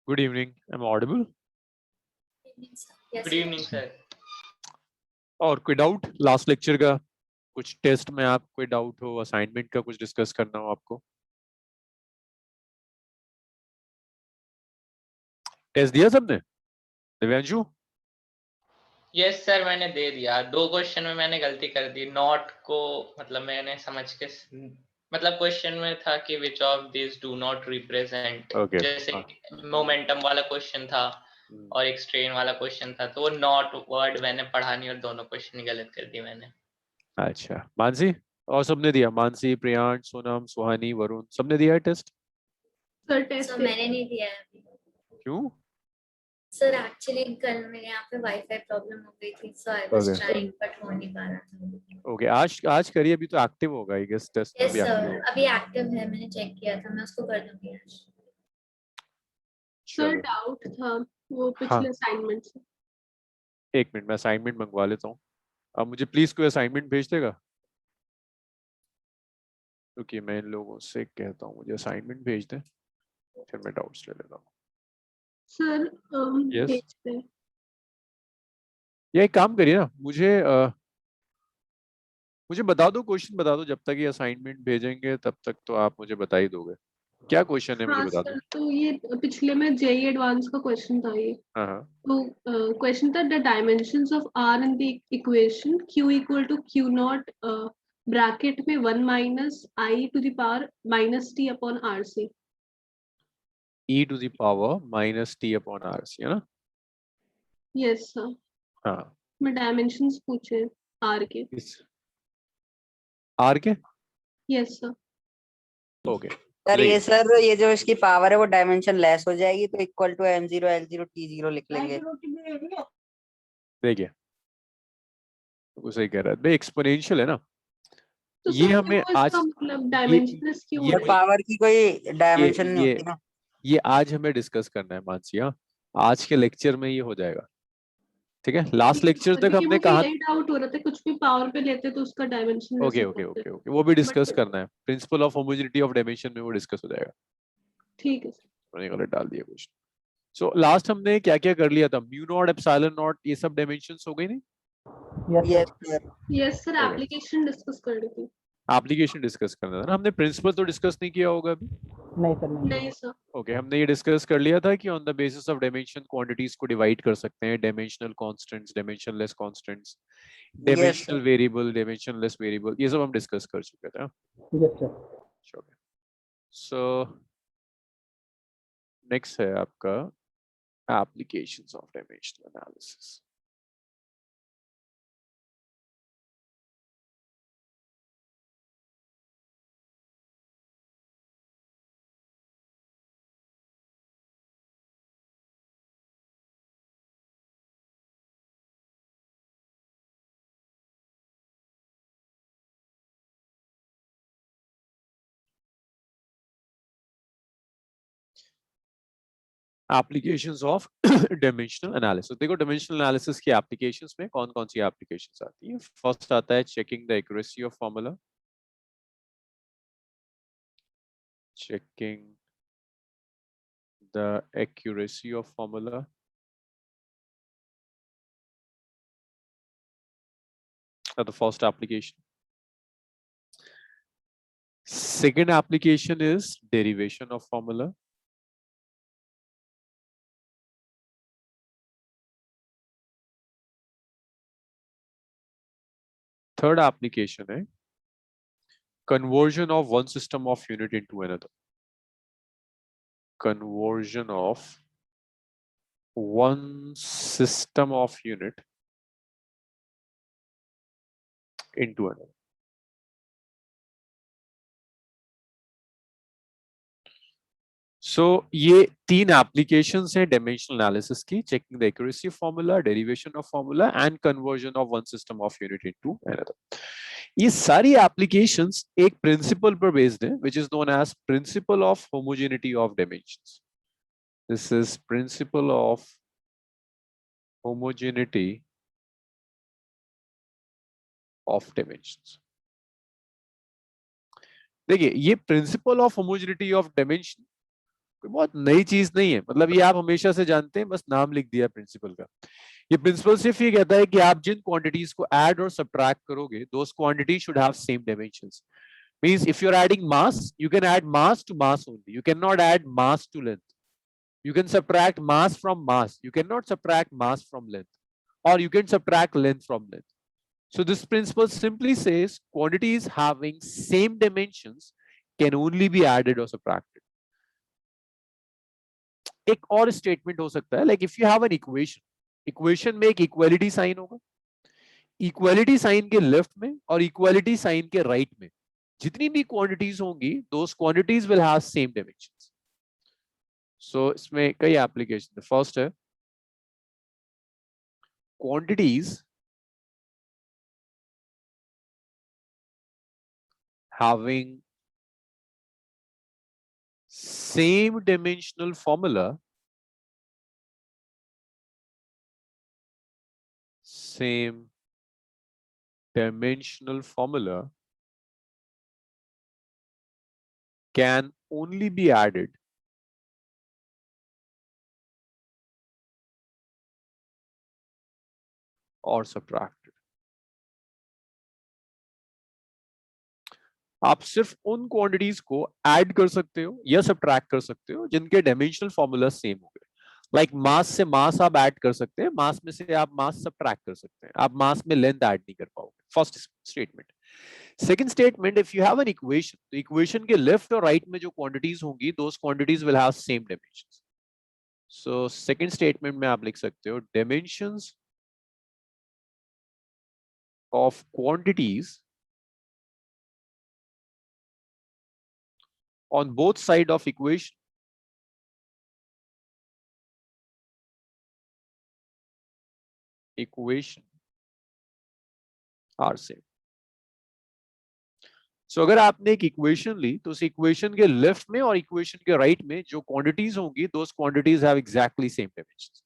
Good evening. Am I audible? Yes, good evening sir. और कोई doubt last lecture का? कुछ टेस्ट में आप कोई डाउट हो, असाइनमेंट का कुछ डिस्कस करना हो आपको? टेस्ट दिया सबने? दिव्यांशु? यस सर, मैंने दे दिया। 2 क्वेश्चन में मैंने गलती कर दी। नॉट को मतलब मैंने समझ के मतलब क्वेश्चन में था कि which of this do not represent, okay. जैसे मोमेंटम वाला क्वेश्चन था और एक स्ट्रेन वाला क्वेश्चन था, तो वो नॉट वर्ड मैंने पढ़ा नहीं और दोनों क्वेश्चन गलत कर दिए मैंने। अच्छा, मानसी और सबने दिया? मानसी, प्रियांश, सोनम, सुहानी, वरुण, सबने दिया है टेस्ट? सर टेस्ट मैंने नहीं दिया है अभी। क्यों? सर एक्चुअली कल मेरे यहाँ पे वाईफाई प्रॉब्लम हो गई थी, सो आई वाज ट्राइंग बट हो नहीं पा रहा था। ओके, आज करिए, अभी तो एक्टिव होगा आई गेस टेस्ट में यस भी सर, एक्टिव होगा। अभी एक्टिव है, मैंने चेक किया था, मैं उसको कर दूंगी आज। सर चलो डाउट था वो हाँ, पिछले असाइनमेंट से। 1 मिनट मैं असाइनमेंट मंगवा लेता हूँ। अब मुझे प्लीज कोई असाइनमेंट भेज देगा, क्योंकि मैं इन लोगों से कहता हूँ मुझे असाइनमेंट भेज दें, फिर मैं डाउट्स ले लेता हूँ। Sir Yes? भेजते हैं। ये एक काम करिए ना, मुझे बता दो, क्वेश्चन बता दो। जब तक ये असाइनमेंट भेजेंगे तब तक तो आप मुझे बता ही दोगे क्या क्वेश्चन है, मुझे हाँ बता सर, दो। तो ये पिछले में जेई एडवांस का क्वेश्चन था ये। हाँ हाँ। तो क्वेश्चन था the dimensions of R in the equation q equal to q not bracket में 1 minus I to the power minus T upon R से। e to the power minus T upon R C, है ना? Yes sir, हाँ। मैं dimensions पूछे are के। इस are के? Yes sir. ओके। सर ये सर ये जो इसकी पावर है वो डायमेंशन लेस हो जाएगी, तो equal to m0 l0 t0 लिख लेंगे। देखिए वो सही कह रहा है भाई, एक्सपोनेंशियल है ना। तो ये सर हमें क्यों आज इसका मतलब डायमेंशनलेस क्यों ये हो रही है? पावर की कोई डायमेंशन नहीं ये होती ना। ये आज हमें डिस्कस करना है मानसी। हाँ, आज के लेक्चर में ये हो जाएगा, ठीक है? लास्ट लेक्चर तक क्योंकि हमने मुझे कहा। यही डाउट हो रहा था, कुछ भी पावर पे लेते तो उसका dimension okay okay okay okay, वो भी डिस्कस करना है। Principal of homogeneity of dimension में वो डिस्कस हो जाएगा। ठीक है। मैंने गलत डाल दिया कुछ। सो लास्ट हमने क्या क्या कर लिया था? म्यू नॉट, एप्सिलॉन नॉट, ये सब डायमेंशंस हो गई नहीं? Yes sir. Yes sir, Okay. Application discuss कर रही थी। एप्लीकेशन डिस्कस करना था ना हमने, प्रिंसिपल तो डिस्कस नहीं किया होगा अभी। नहीं सर नहीं सर। ओके, हमने ये डिस्कस कर लिया था कि on the basis of dimension quantities को डिवाइड कर सकते हैं, dimensional constants, dimensionless constants, dimensional variable, dimensionless variable, ये सब हम डिस्कस कर चुके थे। Yes sir. सो नेक्स्ट है आपका applications of dimensional analysis. Applications of dimensional analysis. देखो डायमेंशनल एनालिसिस की एप्लीकेशंस में कौन कौन सी एप्लीकेशंस आती है। फर्स्ट आता है checking the accuracy of formula, checking the accuracy of formula, the first application. Second application is derivation of formula. Third application is conversion of one system of unit into another. Conversion of one system of unit into another. So ये 3 applications हैं dimensional analysis की, checking the accuracy of formula, derivation of formula and conversion of one system of unit into another. ये सारी applications एक principle पर based है, which is known as principle of homogeneity of dimensions. This is principle of homogeneity of dimensions. देखिए ये principle of homogeneity of dimension कोई बहुत नई चीज नहीं है, मतलब ये आप हमेशा से जानते हैं, बस नाम लिख दिया प्रिंसिपल का। ये प्रिंसिपल सिर्फ ये कहता है कि आप जिन क्वांटिटीज को ऐड और सब्ट्रैक्ट करोगे, those quantities should have same dimensions. Means if you're adding mass, you can add mass to mass only. You cannot add mass to length. You can subtract mass from mass. You cannot subtract mass from length. Or you can subtract length from length. So this principle simply says quantities having same dimensions can only be added or subtracted. एक और statement हो सकता है, like if you have an equation, equation में एक equality sign होगा, equality sign के left में और equality sign के राइट में जितनी भी क्वांटिटीज होंगी, those quantities will have same dimensions. So इसमें कई एप्लीकेशन। फर्स्ट है quantities having same dimensional formula, same dimensional formula can only be added or subtracted. आप सिर्फ उन क्वांटिटीज को ऐड कर सकते हो या सब्ट्रैक्ट कर सकते हो जिनके डायमेंशनल फॉर्मूला सेम हो गए। लाइक मास से मास आप ऐड कर सकते हैं, मास में से आप मास सब्ट्रैक्ट कर सकते हैं, आप मास में लेंथ ऐड नहीं कर पाओगे। First statement. Second statement, if you have an equation, तो इक्वेशन के लेफ्ट और राइट में जो क्वांटिटीज होंगी, those quantities will have same dimensions. So second statement में आप लिख सकते हो dimensions of quantities on both side of equation are same. So अगर आपने एक इक्वेशन ली, तो उस इक्वेशन के लेफ्ट में और इक्वेशन के राइट में जो क्वांटिटीज होंगी, those quantities have exactly same dimensions.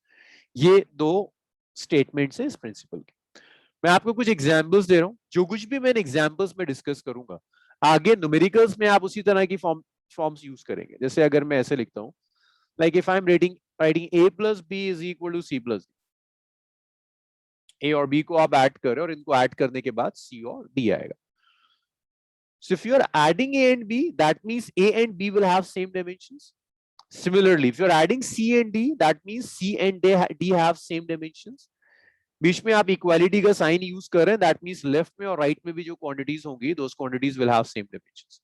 ये दो स्टेटमेंट्स हैं इस प्रिंसिपल के। मैं आपको कुछ एग्जांपल्स दे रहा हूं, जो कुछ भी मैं एग्जांपल्स में डिस्कस करूंगा आगे न्यूमेरिकल्स में आप उसी तरह की फॉर्म्स यूज करेंगे। जैसे अगर मैं ऐसे लिखता हूं, like if I'm writing a plus b is equal to c plus d, a और b को आप ऐड करें और इनको ऐड करने के बाद c और d आएगा। So if you are adding a and b, that means a and b will have same dimensions. Similarly, if you are adding c and d, that means c and d have same dimensions. बीच में आप equality का sign use कर रहे हैं, that means left में और right में भी जो क्वांटिटीज होंगी, those quantities will have same dimensions.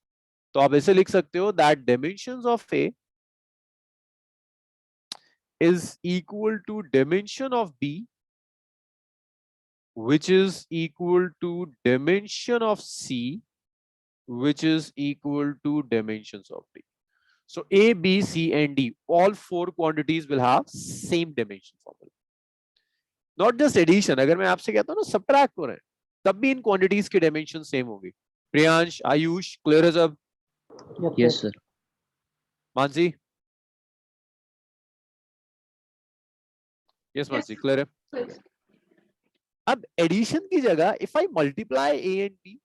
तो आप ऐसे लिख सकते हो that dimensions of a is equal to dimension of b, which is equal to dimension of c, which is equal to dimensions of d. So a, b, c and d, all four quantities will have same dimension formula. Not just addition, अगर मैं आपसे कहता हूं ना subtract हो रहे हैं, तब भी इन quantities के dimension same होंगे। प्रियांश, आयुष, clear है सब? Yes, sir. Mansi? Yes, Mansi, clear है? अब एडिशन की जगह if I multiply A and B,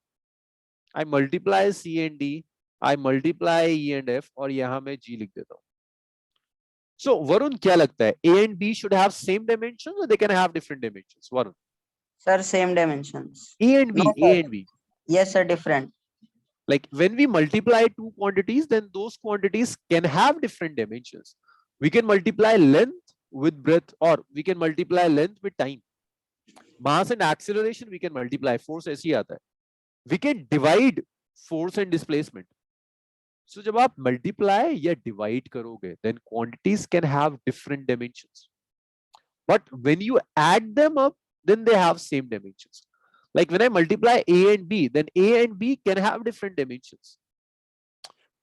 I multiply C and D, I multiply E and F, और यहां मैं जी लिख देता हूं। सो वरुण, क्या लगता है, A and B should have same dimensions और they can have different dimensions? Varun? Sir, same dimensions. A and B, No, A sir. And B, Yes, sir, different. like when we multiply two quantities, then those quantities can have different dimensions. We can multiply length with breadth, or we can multiply length with time. Mass and acceleration we can multiply, force ऐसे ही आता है। We can divide force and displacement. So जब आप multiply या divide करोगे, then quantities can have different dimensions. But when you add them up, then they have same dimensions. Like when I multiply a and b, then a and b can have different dimensions.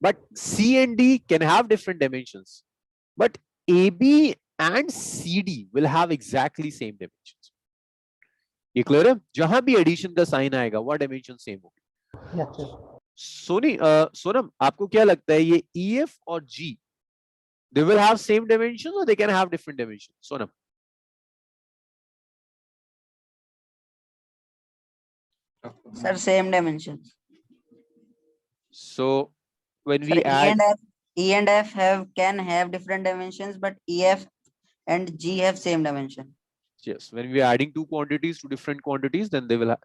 But c and d can have different dimensions. But ab and cd will have exactly same dimensions. ये clear है? जहां भी addition का sign आएगा, वह dimension same होगी। Yes, sir. Sonam, आपको क्या लगता है, ये EF और G, they will have same dimensions or they can have different dimensions? Sonam? Sir, same dimensions. So when Sir, we E add, and F, E and F can have different dimensions, but EF and G have same dimension. Yes, when we are adding two quantities to different quantities, then they will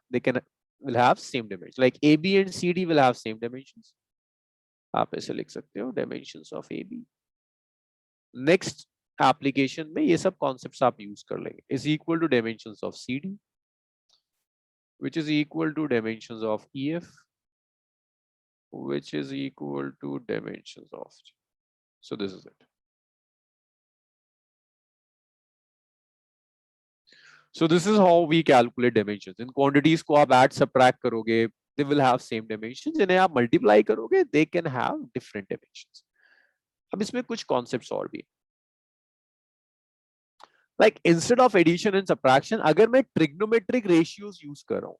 have same dimension. Like AB and CD will have same dimensions. आप ऐसे लिख सकते हो dimensions of AB. Next application में ये सब concepts आप use कर लेंगे. Is equal to dimensions of CD, which is equal to dimensions of EF, which is equal to dimensions of G. So this is it. So this is how we calculate dimensions. In quantities को आप add subtract करोगे, they will have same dimensions. इन्हें आप multiply करोगे, they can have different dimensions. अब इसमें कुछ concepts और भी हैं. Like instead of addition and subtraction, अगर मैं trigonometric ratios use कर रहा हूँ,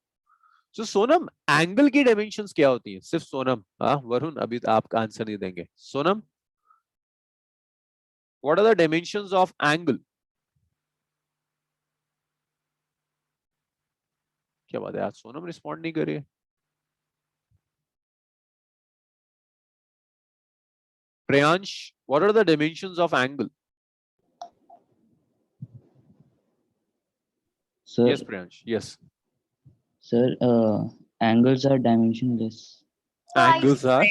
so सोनम angle की dimensions क्या होती हैं? सिर्फ सोनम, वरुण अभी आपका आंसर नहीं देंगे. Sonam, what are the dimensions of angle? क्या बात है, आज सोनम रिस्पॉन्ड नहीं कर रही है. Priyansh, what are the dimensions of angle? Sir, Yes, Priyansh. Yes. sir, angles are dimensionless. Angles are,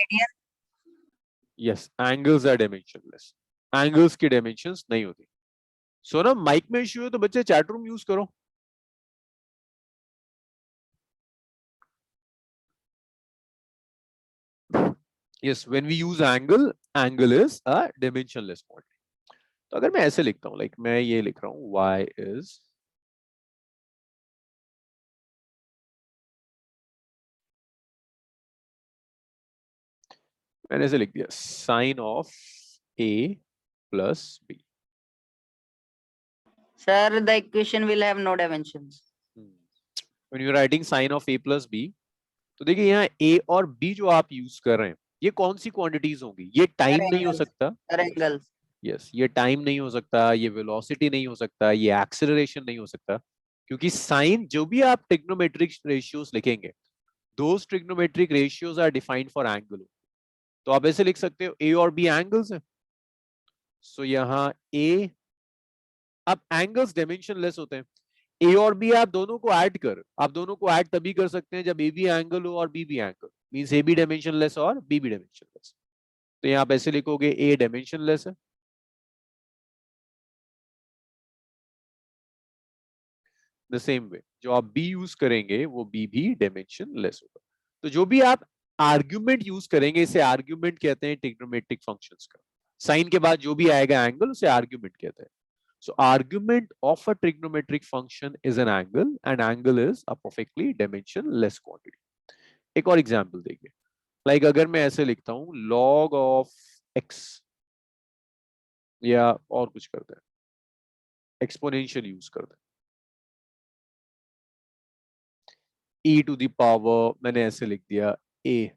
yes, angles are dimensionless. Angles की dimensions नहीं होती. सोनम माइक में इश्यू है तो बच्चे चैट रूम यूज करो. Yes, when we use angle, angle is a dimensionless quantity. तो अगर मैं ऐसे लिखता हूँ, like मैं ये लिख रहा हूँ, y is मैंने ऐसे लिख दिया sin of a plus b. Sir, the equation will have no dimensions. When you are writing sin of a plus b, तो देखिए यहाँ a और b जो आप यूज कर रहे हैं, ये कौन सी क्वांटिटीज होंगी? ये टाइम नहीं हो सकता. Sir, angles. यस, ये टाइम नहीं हो सकता, ये वेलोसिटी नहीं हो सकता, ये एक्सेलरेशन नहीं हो सकता, क्योंकि साइन जो भी आप ट्रिग्नोमेट्रिक रेशियोज लिखेंगे, those trigonometric ratios are defined for angle. तो आप ऐसे लिख सकते हो ए और बी एंगल्स हैं. सो यहाँ ए, अब एंगल्स डायमेंशनलेस होते हैं. ए और बी आप दोनों को ऐड तभी कर सकते हैं जब ए भी एंगल हो और बी भी एंगल. मींस ए भी डायमेंशनलेस और बी भी डायमेंशनलेस. तो यहाँ आप ऐसे लिखोगे ए डायमेंशनलेस है, द सेम वे जो आप बी यूज करेंगे वो बी भी डायमेंशनलेस होगा. तो जो भी आप आर्ग्यूमेंट यूज करेंगे, इसे आर्ग्यूमेंट कहते हैं ट्रिग्नोमेट्रिक फंक्शंस का. साइन के बाद जो भी आएगा एंगल, उसे आर्ग्यूमेंट कहते हैं. So argument of a trigonometric function is an angle, and angle is a perfectly dimensionless quantity. एक और एग्जांपल देखिए. लाइक अगर मैं ऐसे लिखता हूं log of x, या और कुछ करते हैं, एक्सपोनेंशियल यूज करते हैं, e to the power, मैंने ऐसे लिख दिया a.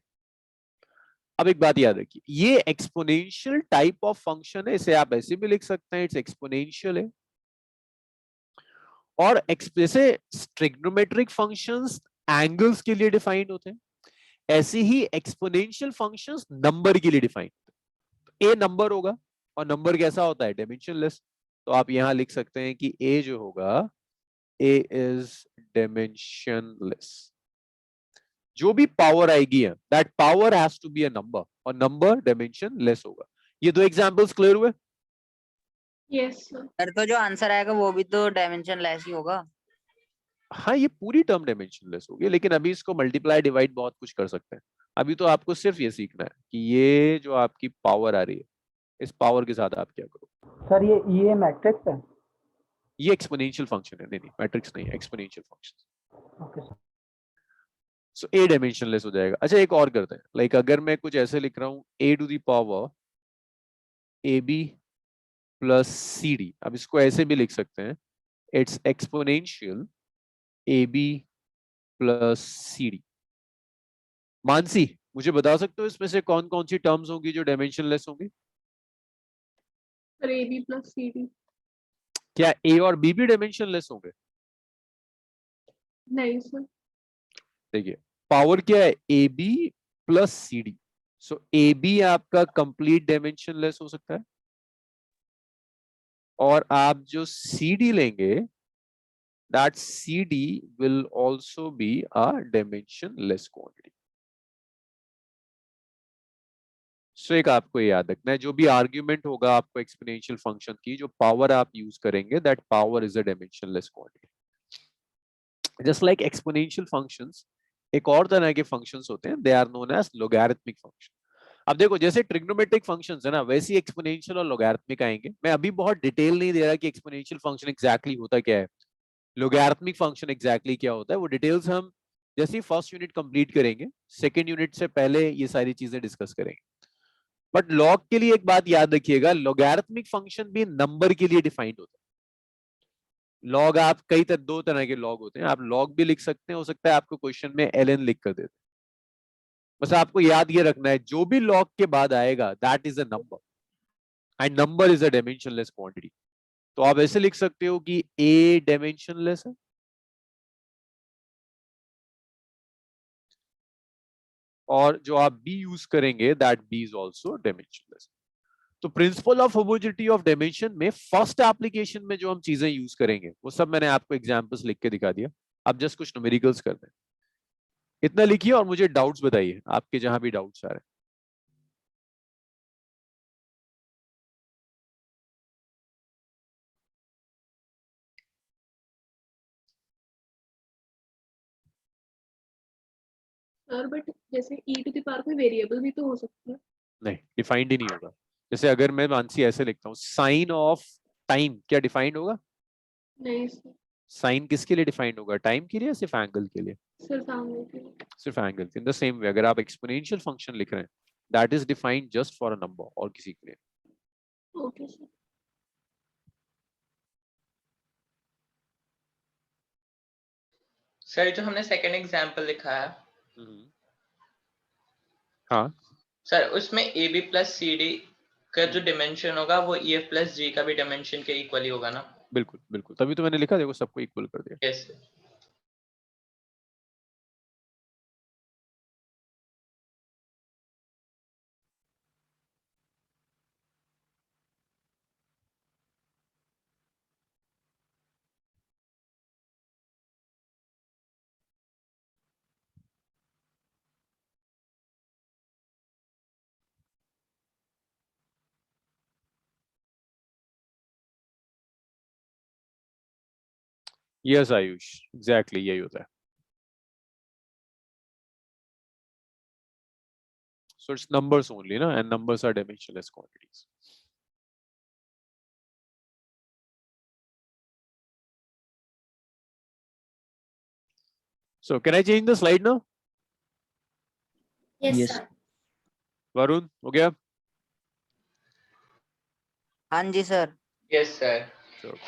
अब एक बात याद रखिए, ये एक्सपोनेंशियल टाइप ऑफ फंक्शन है, इसे आप ऐसे भी लिख सकते हैं, इट्स एक्सपोनेंशियल है. और जैसे ट्रिग्नोमेट्रिक फंक्शंस एंगल्स के लिए डिफाइंड होते हैं, ऐसे ही एक्सपोनेंशियल फंक्शंस नंबर के लिए डिफाइंड होते हैं. ए नंबर होगा, और नंबर कैसा होता है? डायमेंशनलेस. तो आप यहां लिख सकते हैं कि ए जो होगा, ए इज डायमेंशनलेस. जो भी पावर आएगी है, that power has to be a number, और नंबर डायमेंशनलेस होगा. ये दो एग्जांपल्स क्लियर हुए? Yes, sir. सर, तो जो आंसर आएगा वो भी तो डायमेंशनलेस ही होगा. हाँ, ये पूरी टर्म डायमेंशनलेस होगी, लेकिन अभी इसको मल्टीप्लाई डिवाइड बहुत कुछ कर सकते हैं. अभी तो आपको सिर्फ ये सीखना है कि ये जो आपकी पावर आ रही है, इस पावर के साथ आप क्या करो. सर ये मैट्रिक्स है. ये एक्सपोनेंशियल फंक्शन है. नहीं, मैट्रिक्स नहीं, exponential function. Okay sir. So a dimensionless हो जाएगा. अच्छा, एक और करते हैं. लाइक अगर मैं कुछ ऐसे लिख रहा हूँ A to the power A B plus C D, अब इसको ऐसे भी लिख सकते हैं, it's exponential A B plus C D. Mansi, मुझे बता सकते हो इसमें से कौन कौन सी टर्म्स होंगी जो डायमेंशनलेस होंगी? Sir, AB plus CD. क्या ए और बी भी डायमेंशनलेस होंगे? नहीं सर. देखिए, पावर क्या है? A B plus C D. So A B आपका कंप्लीट डायमेंशन लेस हो सकता है, और आप जो सी डी लेंगे that CD will also be a dimensionless quantity. So एक आपको याद रखना है, जो भी आर्ग्यूमेंट होगा आपको एक्सपोनेंशियल फंक्शन की, जो पावर आप यूज करेंगे, that power is a dimensionless quantity. Just like exponential functions, एक और तरह के फंक्शंस होते हैं, they are known as logarithmic function. अब देखो जैसे ट्रिग्नोमेट्रिक फंक्शंस है ना, वैसे एक्सपोनेंशियल और लोगैरिथमिक आएंगे. मैं अभी बहुत डिटेल नहीं दे रहा कि एक्सपोनेंशियल फंक्शन एग्जैक्टली होता क्या है, लोगैरिथमिक फंक्शन एग्जैक्टली क्या होता है, वो डिटेल्स हम जैसे ही फर्स्ट यूनिट कंप्लीट करेंगे, सेकंड यूनिट से पहले ये सारी चीजें डिस्कस करेंगे. बट लॉग के लिए एक बात याद रखिएगा, लोगैरिथमिक फंक्शन भी नंबर के लिए डिफाइंड होता है. लॉग आप दो तरह के लॉग होते हैं, आप लॉग भी लिख सकते हैं, हो सकता है आपको क्वेश्चन में ln लिख कर देते. बस आपको याद ये रखना है, जो भी लॉग के बाद आएगा that is a number, and number is a dimensionless quantity. तो आप ऐसे लिख सकते हो कि a डायमेंशनलेस है और जो आप b यूज करेंगे that b is also dimensionless. तो principle of homogeneity of dimension में फर्स्ट एप्लीकेशन में जो हम चीजें यूज करेंगे वो सब मैंने आपको एग्जांपल्स लिख के दिखा दिया. अब जस्ट कुछ न्यूमेरिकल्स करते हैं. इतना लिखिए और मुझे डाउट्स बताइए, आपके जहां भी डाउट्स आ रहे हैं. सर बट जैसे e टू द पावर कोई वेरिएबल भी तो हो सकता है. नहीं, डिफाइंड ही नहीं होगा. जैसे अगर मैं मानसी ऐसे लिखता हूँ, साइन ऑफ टाइम, क्या डिफाइंड होगा? नहीं सर, साइन किसके लिए डिफाइंड होगा, टाइम के लिए या सिर्फ एंगल के लिए? सिर्फ आंगन के लिए. सिर्फ एंगल के. इन द सेम वे अगर आप एक्सपोनेंशियल फंक्शन लिख रहे हैं, that is defined just for a number, और किसी के लिए. Okay sir. सर जो हमने सेकंड एग्जांपल लिखा है हाँ, सर, उसमें A B plus C D का जो डिमेंशन होगा वो ई एफ प्लस जी का भी डिमेंशन के इक्वल ही होगा ना? बिल्कुल बिल्कुल, तभी तो मैंने लिखा, देखो सबको इक्वल कर दिया. Yes sir. Yes Ayush, exactly यही होता है. So it's numbers only, na? And numbers are dimensionless quantities. So can I change the slide now? Yes, Yes. sir. Varun, हो गया? हाँ जी sir. Yes sir. Sure.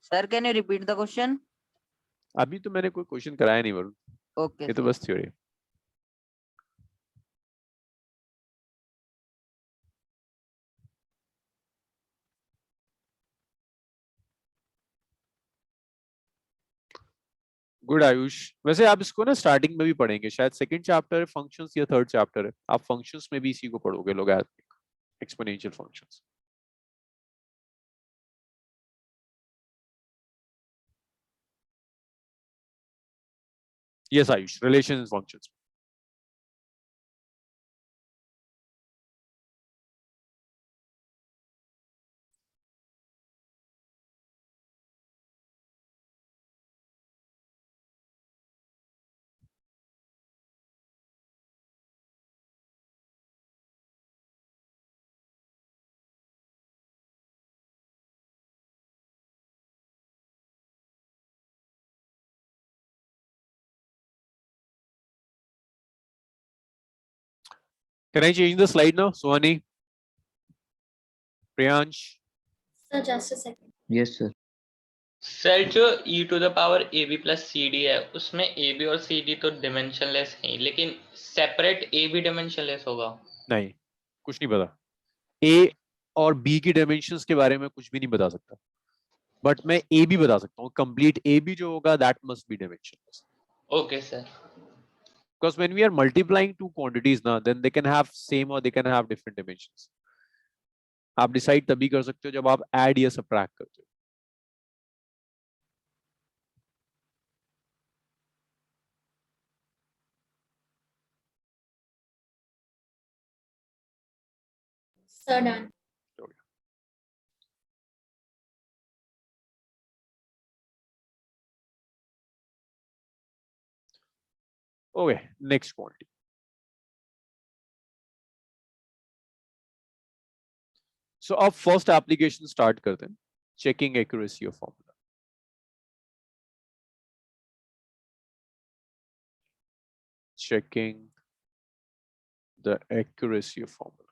Sir, can you repeat the question? अभी तो मैंने कोई question कराया नहीं वरुण, Okay. ये तो बस थ्योरी. गुड आयुष. वैसे आप इसको ना स्टार्टिंग में भी पढ़ेंगे, शायद सेकंड चैप्टर है फंक्शंस या थर्ड चैप्टर है, आप फंक्शंस में भी इसी को पढ़ोगे, logarithmic exponential functions. Yes Ayush, relation functions. Can I change the slide now, Suhani? Priyansh? Sir, just a second. Yes, sir. Sir जो e to the power ab plus cd है उसमें ab और cd तो डिमेंशनलेस है, लेकिन सेपरेट a भी डिमेंशनलेस होगा? नहीं, कुछ नहीं पता। ए और बी की डायमेंशंस के बारे में कुछ भी नहीं बता सकता, बट मैं ए बी बता सकता हूँ। कंप्लीट ए बी जो होगा that must be dimensionless, okay sir. because when we are multiplying two quantities ना, then they can have same or they can have different dimensions. आप डिसाइड तभी कर सकते हो जब आप ऐड या सबट्रैक्ट करते हो। Sir done. Okay, next quantity. So अब फर्स्ट एप्लीकेशन स्टार्ट करते हैं, checking accuracy of formula. Checking the accuracy of formula.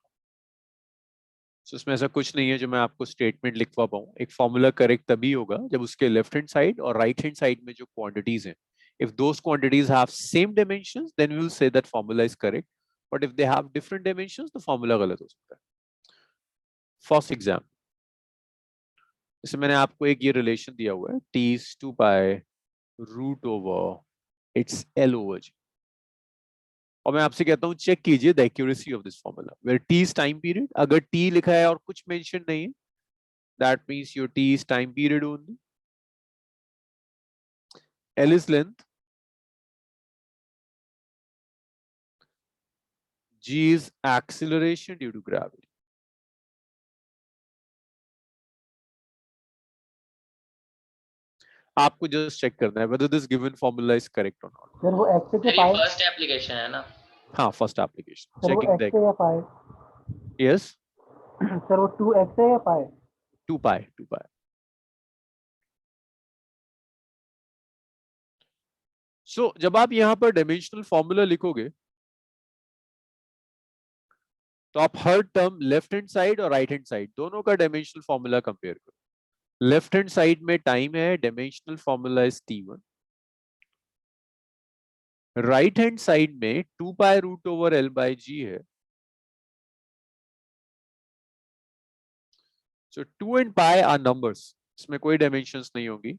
So, इसमें ऐसा कुछ नहीं है जो मैं आपको स्टेटमेंट लिखवा पाऊं। एक फॉर्मूला करेक्ट तभी होगा जब उसके लेफ्ट हैंड साइड और राइट हैंड साइड में जो क्वांटिटीज हैं, if those quantities have same dimensions, then we will say that formula is correct. But if they have different dimensions, तो formula गलत हो सकता है। फर्स्ट एग्जाम्पल, जैसे मैंने आपको एक ये रिलेशन दिया हुआ है, t is 2 pi root over its L over G, और मैं आपसे कहता हूँ चेक कीजिए the accuracy of this formula where t is time period. अगर t लिखा है और कुछ मेंशन नहीं है, that means your t is time period only. L is length, G is acceleration due to gravity. आपको जस्ट चेक करना है whether this given formula is correct or not. Sir वो x से ये पाई, फर्स्ट एप्लीकेशन है ना? हाँ, first application sir वो चेकिंग x द, से या पाई, यस, सर वो 2x है या पाई? 2 pi 2 pi। सो जब आप यहां पर डायमेंशनल फॉर्मूला लिखोगे तो आप हर टर्म लेफ्ट हैंड साइड और राइट हैंड साइड दोनों का डायमेंशनल फॉर्मूला कंपेयर करो। लेफ्ट हैंड साइड में टाइम है, डायमेंशनल फॉर्मूला इज t1। राइट हैंड साइड में 2 pi root over L by G है। So 2 and pi are numbers, इसमें कोई डायमेंशंस नहीं होगी।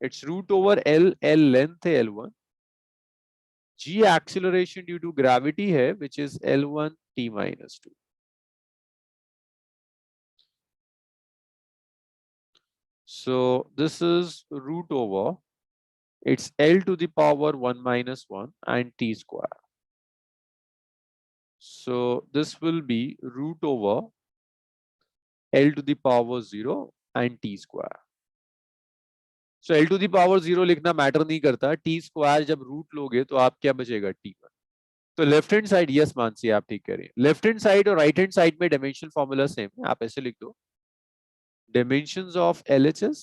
It's root over L, L length है L1, G acceleration due to gravity है which is L1 t minus 2। So this is root over, it's L to the power 1 minus 1 and t square. So this will be root over L to the power 0 and t square. So L to the power 0 लिखना matter नहीं करता, t square जब root लोगे तो आप क्या बचेगा t1। तो left hand side, yes Mansi आप ठीक कह रहे हैं, लेफ्ट हैंड साइड और राइट हैंड साइड में डायमेंशन फॉर्मूला सेम है। आप ऐसे लिख दो, dimensions of LHS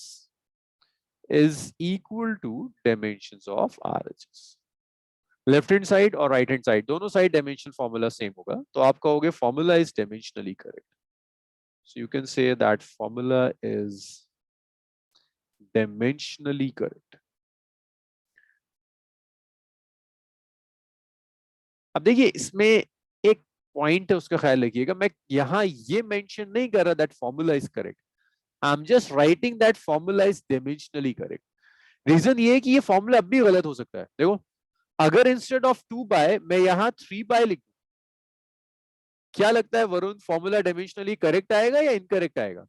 is equal to dimensions of RHS। Left hand side और राइट हैंड साइड दोनों साइड डायमेंशन फॉर्मूला सेम होगा, तो आप कहोगे formula is dimensionally correct. So you can say that formula is dimensionally correct। अब देखिए इसमें एक पॉइंट है, उसका ख्याल रखिएगा। मैं यहां ये मेंशन नहीं कर रहा that formula is correct, I am just writing that formula is dimensionally correct. Reason ये है कि ये फॉर्मूला अब भी गलत हो सकता है। देखो, अगर इंस्टेड ऑफ 2 पाई मैं यहां 3 पाई लिख दूं, क्या लगता है वरुण, फॉर्मूला डायमेंशनली करेक्ट आएगा या इनकरेक्ट आएगा?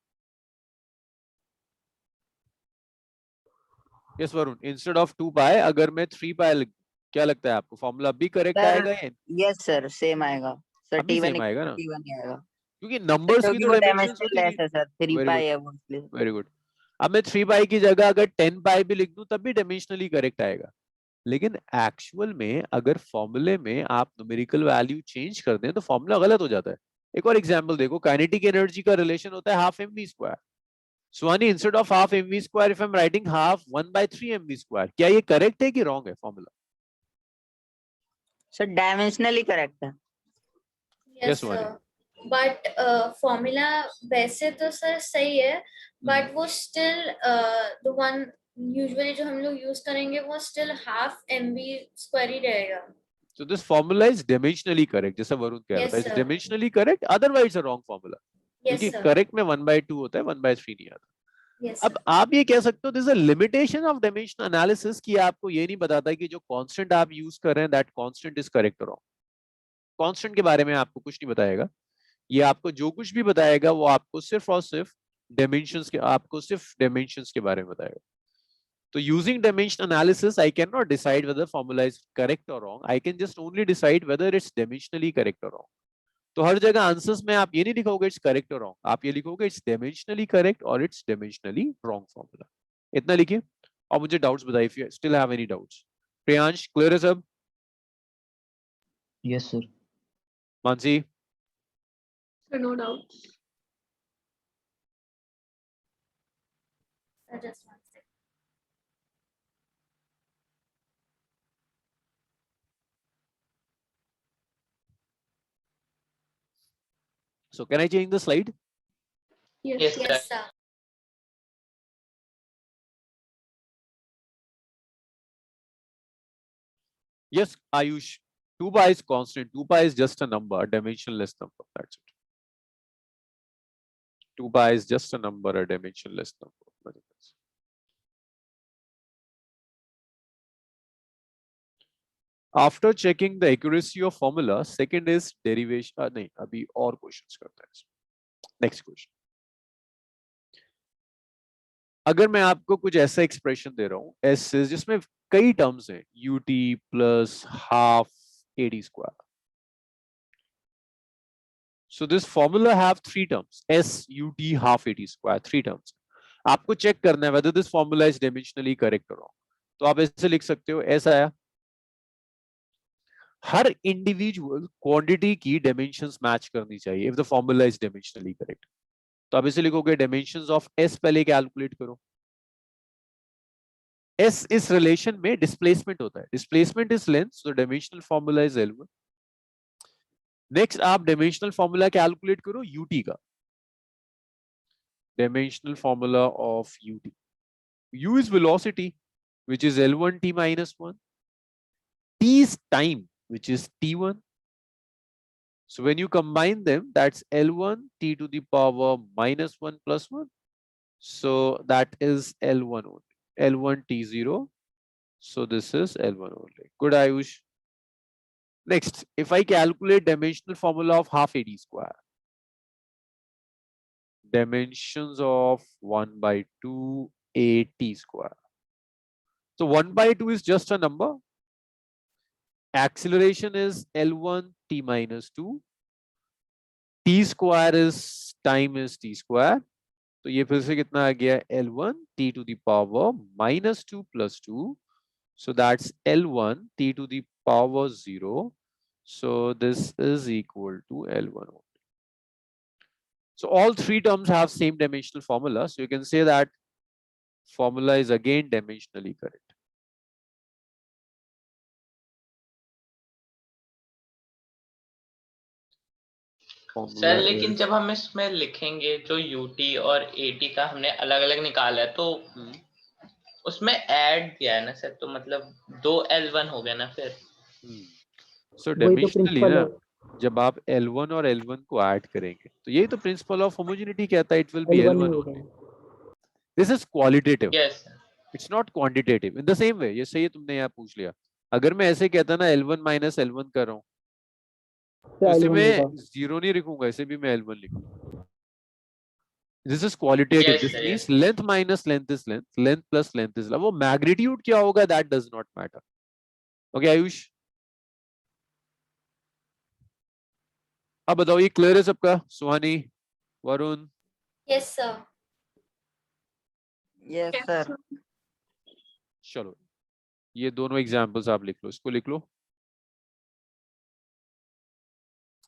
यस वरुण, इंस्टेड ऑफ 2 पाई अगर मैं 3 पाई लिख दूं, क्या लगता है आपको फॉर्मूला भी करेक्ट आएगा या यस सर सेम आएगा सर, अभी t1 सेम आएगा ना? t1 ही आएगा क्योंकि नंबर्स की क्योंकि तो वो डायमेंशंस डायमेंशन होती लेस नहीं। है सर, 3 वेरी पाई गुड, है वो इसलिए। Very good. अब मैं 3 पाई की जगह अगर 10 पाई भी लिख दूं तब भी डायमेंशनली करेक्ट आएगा। लेकिन एक्चुअल में अगर फॉर्मूले में आप न्यूमेरिकल वैल्यू चेंज कर दें तो फॉर्मूला गलत हो जाता है। एक और एग्जांपल देखो, काइनेटिक एनर्जी का रिलेशन होता है half mv square. Suhani, instead of half mv square if I am writing half 1/3 mv square, क्या ये करेक्ट है कि रॉन्ग है फॉर्मूला? सर डायमेंशनली करेक्ट है। Yes Yes, Vani. Sir. But formula वैसे तो सर सही है, बट वो स्टिल द वन यूजुअली जो हम लोग यूज करेंगे वो स्टिल हाफ एमबी स्क्वायर ही रहेगा. So this formula is dimensionally correct, जैसा वरुण कह रहा Yes, था, it's sir. dimensionally correct, otherwise a wrong formula. Yes, क्योंकि sir. correct में 1/2 होता है, 1/3 नहीं आता. Yes, अब sir. आप ये कह सकते हो this is a limitation of dimension analysis कि आपको ये नहीं बताता कि जो कांस्टेंट आप यूज कर रहे हैं दैट कांस्टेंट इज करेक्ट और रॉन्ग. कांस्टेंट के बारे में आपको कुछ नहीं बताएगा. ये आपको जो कुछ भी बताएगा वो आपको सिर्फ और सिर्फ डायमेंशंस के बारे में बताएगा. तो using dimension analysis I can not decide whether formula is correct और wrong. I can just only decide whether it's dimensionally correct और रॉन्ग. तो हर जगह आंसर्स में आप ये नहीं लिखोगे इट्स करेक्ट और रॉन्ग, आप ये लिखोगे इट्स डायमेंशनली करेक्ट और इट्स डायमेंशनली रॉन्ग फॉर्मूला. इतना लिखिए और मुझे डाउट्स बताइए if you still have any doubts. Priyansh clear है सब? Yes, sir. Mansi? So no doubts. Sir, just one second. So can I change the slide? Yes. Yes, sir. Yes, sir. Yes, Ayush. 2 pi is constant. 2 pi is just a number, a dimensionless number. That's it. 2 pi is just a number, a dimensionless number. Nothing else. After checking the accuracy of formula, second is derivation. नहीं, अभी और questions करते हैं. Next question. अगर मैं आपको कुछ ऐसा एक्सप्रेशन दे रहा हूँ एस जिसमें कई टर्म्स हैं, ut plus half ad square. So this formula have 3 terms, s ut half ad square, 3 terms. आपको चेक करना है whether this formula is dimensionally correct or wrong. तो आप ऐसे लिख सकते हो, ऐसा आया, हर इंडिविजुअल क्वांटिटी की डायमेंशंस मैच करनी चाहिए if the formula is dimensionally correct. तो आप ऐसे लिखोगे डायमेंशंस ऑफ एस पहले कैलकुलेट करो. एस इस रिलेशन में डिस्प्लेसमेंट होता है, displacement is length, so dimensional formula is L1. Next आप डायमेंशनल फॉर्मूला कैलकुलेट करो यूटी का, dimensional formula of ut. U is velocity, which is L1 t minus 1. T is time, which is t1. So when you combine them, that's L1 t to the power minus 1 plus 1. So that is L1 only. L1 t0. So this is L1 only. Good, Ayush. Next, if I calculate dimensional formula of half ad square, dimensions of 1/2 at square. So 1/2 is just a number. Acceleration is L1 t minus 2. T square is time is t square. तो ये फिर से कितना आ गया, L1 t to the power minus 2 plus 2. So that's L1 t to the power 0. So this is equal to L1 only. So all 3 terms have same dimensional formula. So you can say that formula is again dimensionally correct. Sir लेकिन जब हम इसमें लिखेंगे जो UT और eighty का हमने अलग अलग निकाला है तो उसमें ऐड दिया है ना सर, तो मतलब 2 L1 हो गया ना फिर. सो वही तो डायमेंशनली प्रिंसिपल ना, है. जब आप L1 और L1 को ऐड करेंगे तो यही तो प्रिंसिपल ऑफ होमोजेनिटी कहता है, it will be L1 L1 ही होगा. only. This is qualitative, yes it's not quantitative. In the same way, ये सही है, तुमने यहाँ पूछ लिया. अगर मैं ऐसे कहता ना L1 माइनस L1 कर रहा हूँ, तो इसे L1 मैं होगा. 0 नहीं लिखूंगा, इसे भी मैं L1 लिखूंगा. This is qualitative. Yes, This sir, means yes. length minus length is length, length plus length is length. वो magnitude क्या होगा, that does not matter. Okay, Ayush? अब बताओ, ये क्लियर है सबका? Suhani, Varun? Yes, sir. Yes sir. चलो, ये दोनों एग्जांपल्स आप लिख लो, इसको लिख लो.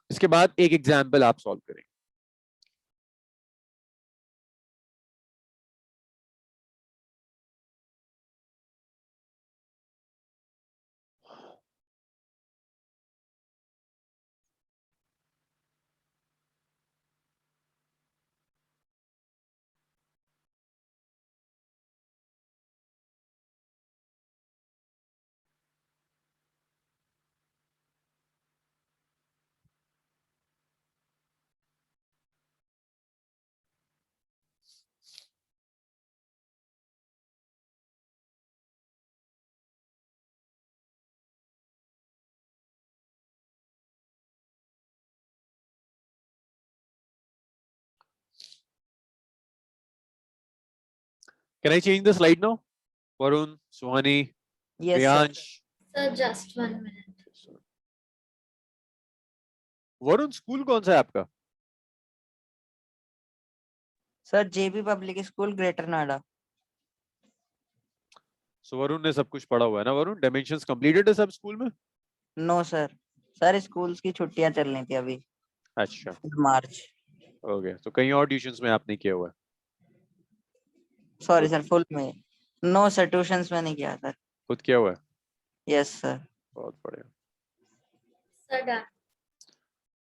इसके बाद एक एग्जांपल आप सॉल्व करेंगे. Can I change the slide now? Varun, Suhani, Yes, sir. Priyansh. Sir, just 1 minute. Varun school कौन सा है आपका? सर जेबी पब्लिक स्कूल ग्रेटर नोएडा। सो वरुण ने सब कुछ पढ़ा हुआ है ना वरुण? डायमेंशंस कंप्लीटेड है सब स्कूल में? नो सर, सर स्कूल्स की छुट्टियां चल रही थी अभी अच्छा, मार्च। ओके। तो कहीं और ट्यूशंस में आपने किया हुआ है? सॉरी सर, फुल में। नो सर, ट्यूशंस में नहीं किया सर। खुद किया हुआ है? Yes sir. बहुत बढ़िया। Sir, done.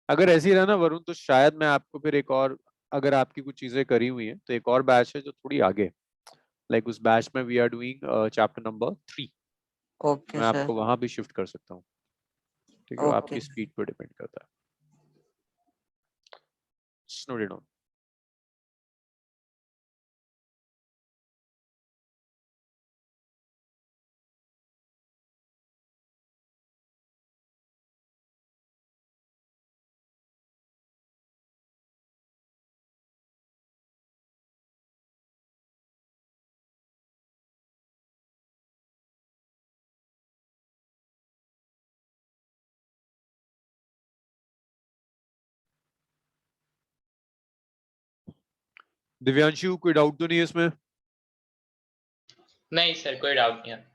अगर ऐसे ही रहा ना वरुण तो शायद मैं आपको फिर एक और, अगर आपकी कुछ चीजें करी हुई हैं तो एक और बैच है जो थोड़ी आगे, लाइक उस बैच में we are doing chapter number 3। Okay मैं सर। आपको वहां भी शिफ्ट कर सकता हूँ, ठीक है? वो ओके। आपकी स्पीड पर डिपेंड करता है। Note it down. दिव्यांशु, कोई डाउट तो नहीं है इसमें? नहीं सर, कोई डाउट नहीं है।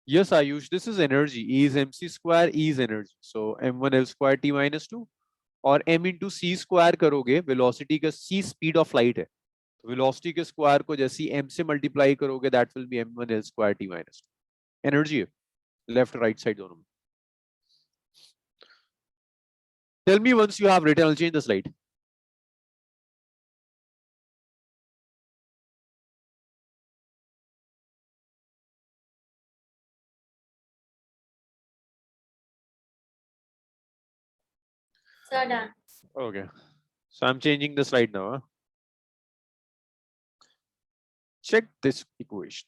Yes, Ayush, this is energy. E is mc square, E is energy. So m1 L square t minus 2 और m into c square करोगे, वेलोसिटी का c स्पीड ऑफ लाइट है, तो वेलोसिटी के स्क्वायर को जैसे m से मल्टीप्लाई करोगे that will be m1 L square t minus 2। Energy है लेफ्ट राइट साइड दोनों में। Tell me once you have written, I'll change the slide. Sir, done. Okay, so I'm changing the slide now. Check this equation.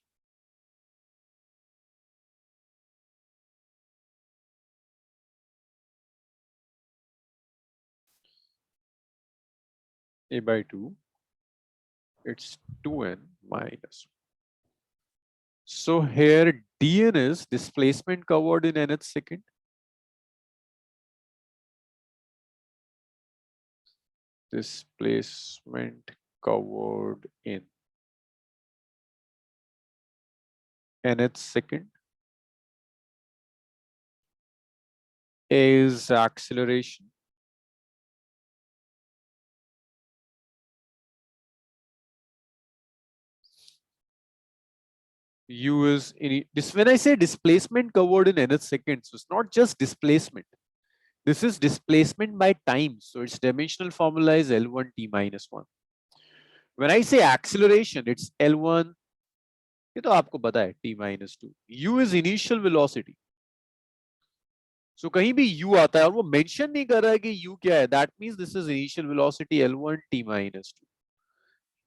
A by 2, it's 2n minus. So here dn is displacement covered in nth second. Displacement covered in nth second is acceleration. U is in this. When I say displacement covered in nth second, so it's not just displacement. This is displacement by time. So its dimensional formula is L1 t minus 1. When I say acceleration, it's L1. ये तो आपको पता है t minus 2. U is initial velocity. So कहीं भी U आता है और वो मेंशन नहीं कर रहा है कि U क्या है. That means this is initial velocity L1 t minus 2.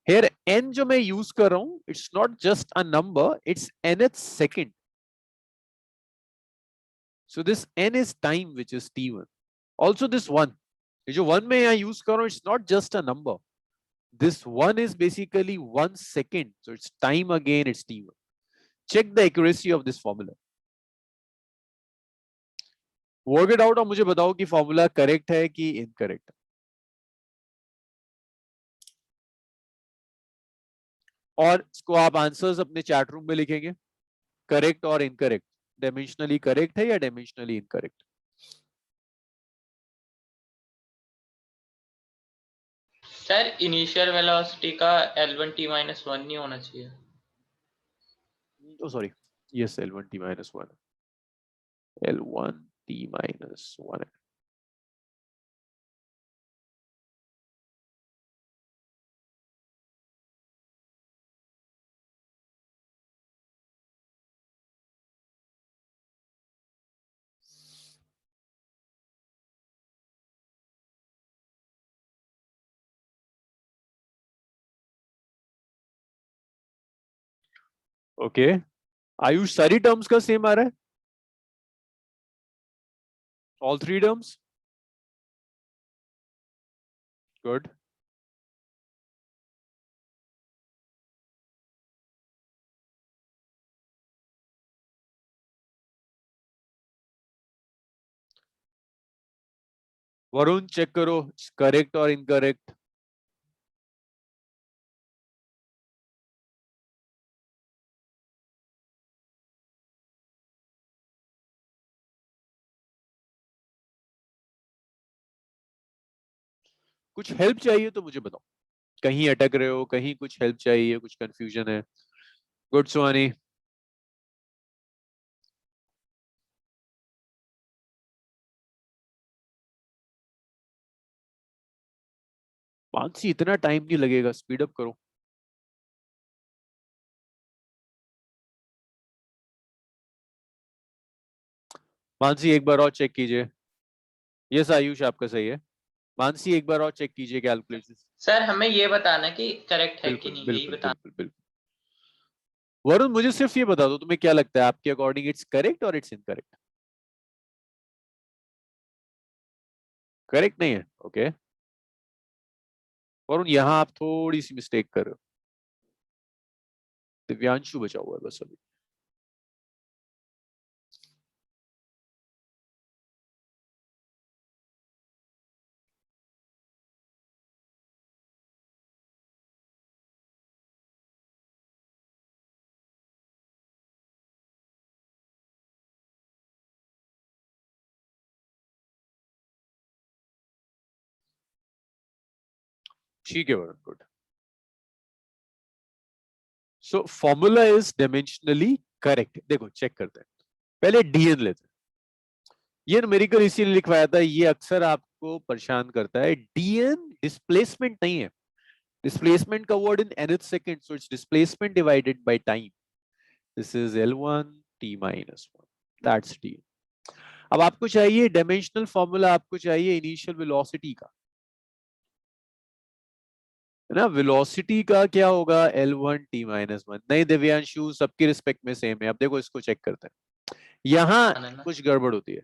Here n जो मैं use कर रहा हूँ, it's not just a number, it's nth second. So this n is time, which is t1. Also this 1, ये जो 1 में यहाँ use कर रहा हूँ, it's not just a number. This 1 is basically 1 second. So it's time again, it's t1. Check the accuracy of this formula. Work it out और मुझे बताओ कि formula correct है कि incorrect. और इसको आप आंसर्स अपने चैट रूम में लिखेंगे, करेक्ट और इनकरेक्ट, डायमेंशनली करेक्ट है या dimensionally incorrect. Sir initial velocity का L1 t minus 1 नहीं होना चाहिए? Oh sorry, yes L1 t minus 1, L1 t minus 1 okay, Ayush सारी टर्म्स का सेम आ रहा है, all three terms, good. Varun check करो करेक्ट और इनकरेक्ट। कुछ हेल्प चाहिए तो मुझे बताओ, कहीं अटक रहे हो, कहीं कुछ हेल्प चाहिए, कुछ कंफ्यूजन है। गुड सुहानी। मानसी इतना टाइम नहीं लगेगा, स्पीड अप करो। मानसी एक बार और चेक कीजिए। यस आयुष आपका सही है। मानसी एक बार और चेक कीजिए कैलकुलेशन। सर हमें ये बताना कि करेक्ट है कि बिल्कुल नहीं, यही बिल्कुल बताना। बिल्कुल बिल्कुल। वरुण मुझे सिर्फ ये बता दो, तुम्हें क्या लगता है आपके अकॉर्डिंग इट्स करेक्ट और इट्स इनकरेक्ट? करेक्ट नहीं है, ओके। वरुण यहाँ आप थोड़ी सी मिस्टेक कर रहे हो। दिव्यांशु बचा हुआ है बस अभी। ठीक है Varun, good. So formula is dimensionally correct. देखो चेक करते हैं, पहले डीएन लेते हैं। ये न्यूमेरिकल इसीलिए लिखवाया था, ये अक्सर आपको परेशान करता है। डीएन डिस्प्लेसमेंट नहीं है, डिस्प्लेसमेंट का word in nth second, so it's displacement divided by time. This is L1 t minus 1, that's d। अब आपको चाहिए डायमेंशनल फॉर्मूला, आपको चाहिए इनिशियल वेलोसिटी का, है ना। वेलोसिटी का क्या होगा? L1 t minus 1। नहीं दिव्यांशु, सबकी रिस्पेक्ट में सेम है। अब देखो इसको चेक करते हैं, यहाँ कुछ गड़बड़ होती है,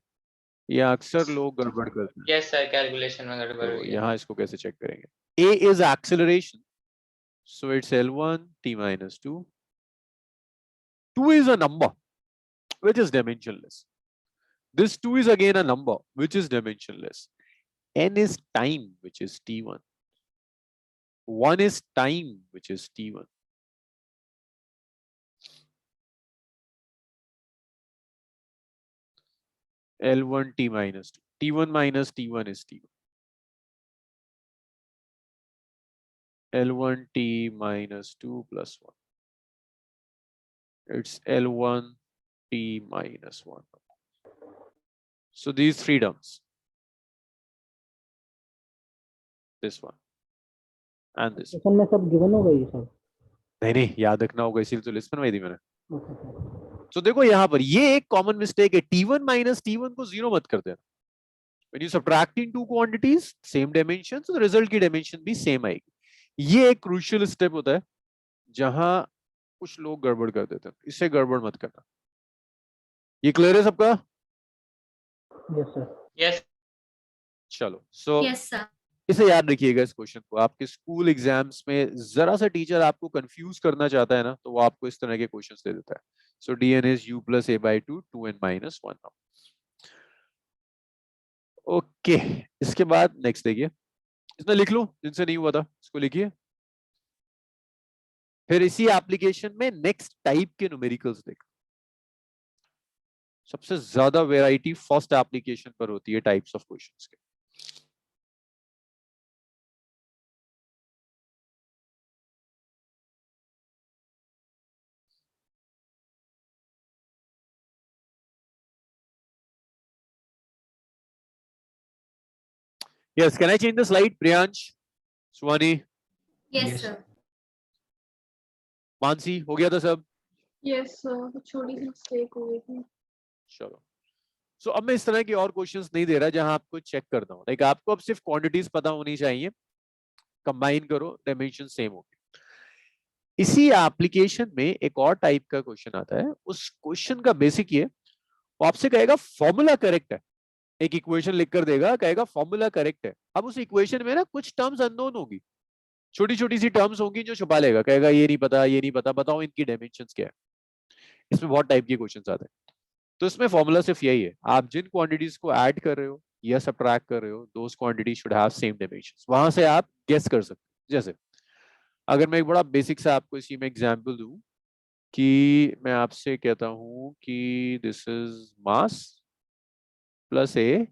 यहाँ अक्सर लोग गड़बड़ करते हैं। यस सर, कैलकुलेशन में गड़बड़ तो हुई है। यहाँ इसको कैसे चेक करेंगे? A is acceleration, so it's L1 t minus 2. 2 is a number which is dimensionless. This 2 is again a number which is dimensionless. N is time, which is t1. 1 is time, which is t1. L1 t minus 2. T1 minus t1 is t1. L1 t minus 2 plus 1. It's L1 t minus 1. So these three terms, this one and this one. Question में सब given हो गई सब? नहीं याद रखना होगा, इसीलिए तो लिस्ट बनवाई थी मैंने। Okay sir. तो देखो यहाँ पर ये एक कॉमन मिस्टेक है, T1 माइनस T1 को जीरो मत कर देना। When you subtracting two quantities, same dimension, so the result की dimension भी same आएगी। ये एक crucial step होता है जहां कुछ लोग गड़बड़ कर देते हैं, इससे गड़बड़ मत करना। ये क्लियर है सबका? Yes sir. यस चलो, सो यस सर। इसे याद रखिएगा इस क्वेश्चन को। आपके स्कूल एग्जाम्स में जरा सा टीचर आपको कंफ्यूज करना चाहता है ना, तो वो आपको इस तरह के क्वेश्चंस दे देता है। सो dn is u plus a by 2, 2n minus 1 now. Okay, इसके बाद नेक्स्ट देखिए, इसमें लिख लो जिनसे नहीं हुआ था, इसको लिखिए। फिर इसी एप्लीकेशन में नेक्स्ट टाइप के न्यूमेरिकल्स देखो। सबसे ज्यादा वैरायटी फर्स्ट एप्लीकेशन पर होती है टाइप्स ऑफ क्वेश्चंस के। Yes, can I change the slide? Priyansh, Swani, yes sir. Mansi, हो गया था सब? यस सर, छोटी सी मिस्टेक हो गई थी। चलो, सो अब मैं इस तरह के और क्वेश्चंस नहीं दे रहा जहां आपको चेक करना हो। लाइक आपको अब सिर्फ क्वांटिटीज पता होनी चाहिए, कंबाइन करो, डायमेंशन सेम होगी। इसी एप्लीकेशन में एक और टाइप का क्वेश्चन आता है। उस क्वेश्चन का बेसिक ये, वो आपसे कहेगा फॉर्मूला करेक्ट है, एक इक्वेशन लिखकर देगा, कहेगा फॉर्मूला करेक्ट है। अब उस इक्वेशन में ना कुछ टर्म्स अननोन होगी, छोटी छोटी सी टर्म्स होंगी जो छुपा लेगा, कहेगा ये नहीं पता, ये नहीं पता, बताओ इनकी डायमेंशंस क्या है। इसमें बहुत टाइप के क्वेश्चन आते हैं। तो इसमें फॉर्मूला सिर्फ यही है, आप जिन क्वांटिटीज को ऐड कर रहे हो या सब्ट्रैक्ट कर रहे हो, those quantity should have same dimensions. वहां से आप गेस कर सकते हो। जैसे अगर मैं एक बड़ा बेसिक सा आपको इसी में एग्जांपल दूं कि मैं आपसे कहता हूं कि this is mass plus A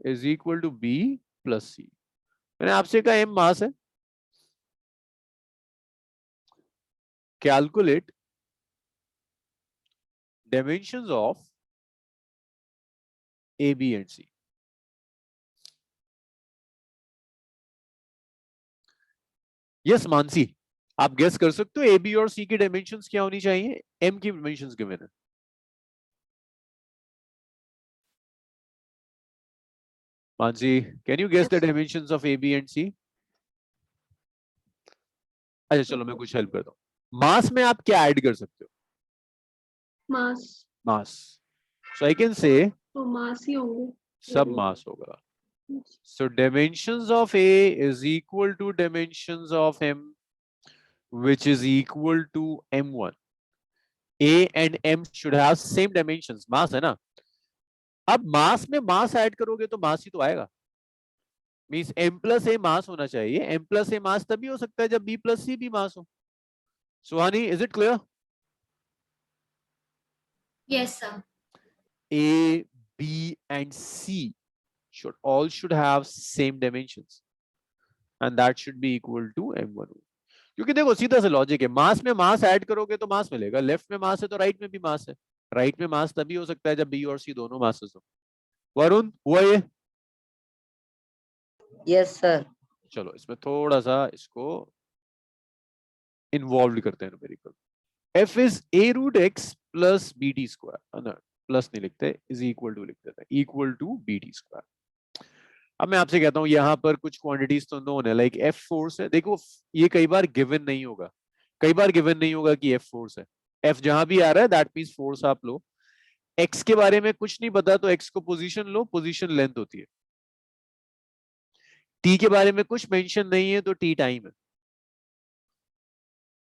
is equal to B plus C. मैंने आपसे कहा एम मास है, calculate dimensions of A B and C. Yes Mansi, आप गेस कर सकते हो ए बी और सी की डायमेंशंस क्या होनी चाहिए? एम की डायमेंशंस गिवन है। Mansi, can you guess the Yes. Dimensions of A B and C? अच्छा चलो मैं कुछ हेल्प करता हूँ। मास में आप क्या ऐड कर सकते हो? मास, मास। सो आई कैन से तो मास ही होंगे। सब मास होगा। So dimensions of A is equal to dimensions of M, which is equal to M1. A and M should have same dimensions. मास है ना? अब मास में मास ऐड करोगे तो मास ही तो आएगा। मीन्स M प्लस A मास होना चाहिए। M प्लस A मास तभी हो सकता है जब B प्लस C भी मास हो। सुहानी, is it clear? Yes, sir. A, B and C should have same dimensions, and that should be equal to M1. क्योंकि देखो सीधा सा लॉजिक है, मास में मास ऐड करोगे तो मास मिलेगा। लेफ्ट में मास है तो राइट में भी मास है। राइट में मास तभी हो सकता है जब बी और सी दोनों मासेस हो। वरुण हुआ ये? Yes sir. चलो इसमें थोड़ा सा इसको इन्वॉल्व करते हैं numerical. F is A root X plus B T square, plus नहीं लिखते, इज इक्वल टू लिख देते हैं, equal to B T square. अब मैं आपसे कहता हूं यहाँ पर कुछ क्वांटिटीज तो नोन है, लाइक एफ फोर्स है। देखो ये कई बार गिवन नहीं होगा, कई बार गिवन नहीं होगा कि एफ फोर्स है। एफ जहां भी आ रहा है दैट मींस फोर्स आप लो। एक्स के बारे में कुछ नहीं पता तो एक्स को पोजीशन लो, पोजीशन लेंथ होती है। टी के बारे में कुछ मेंशन नहीं है तो टी टाइम है।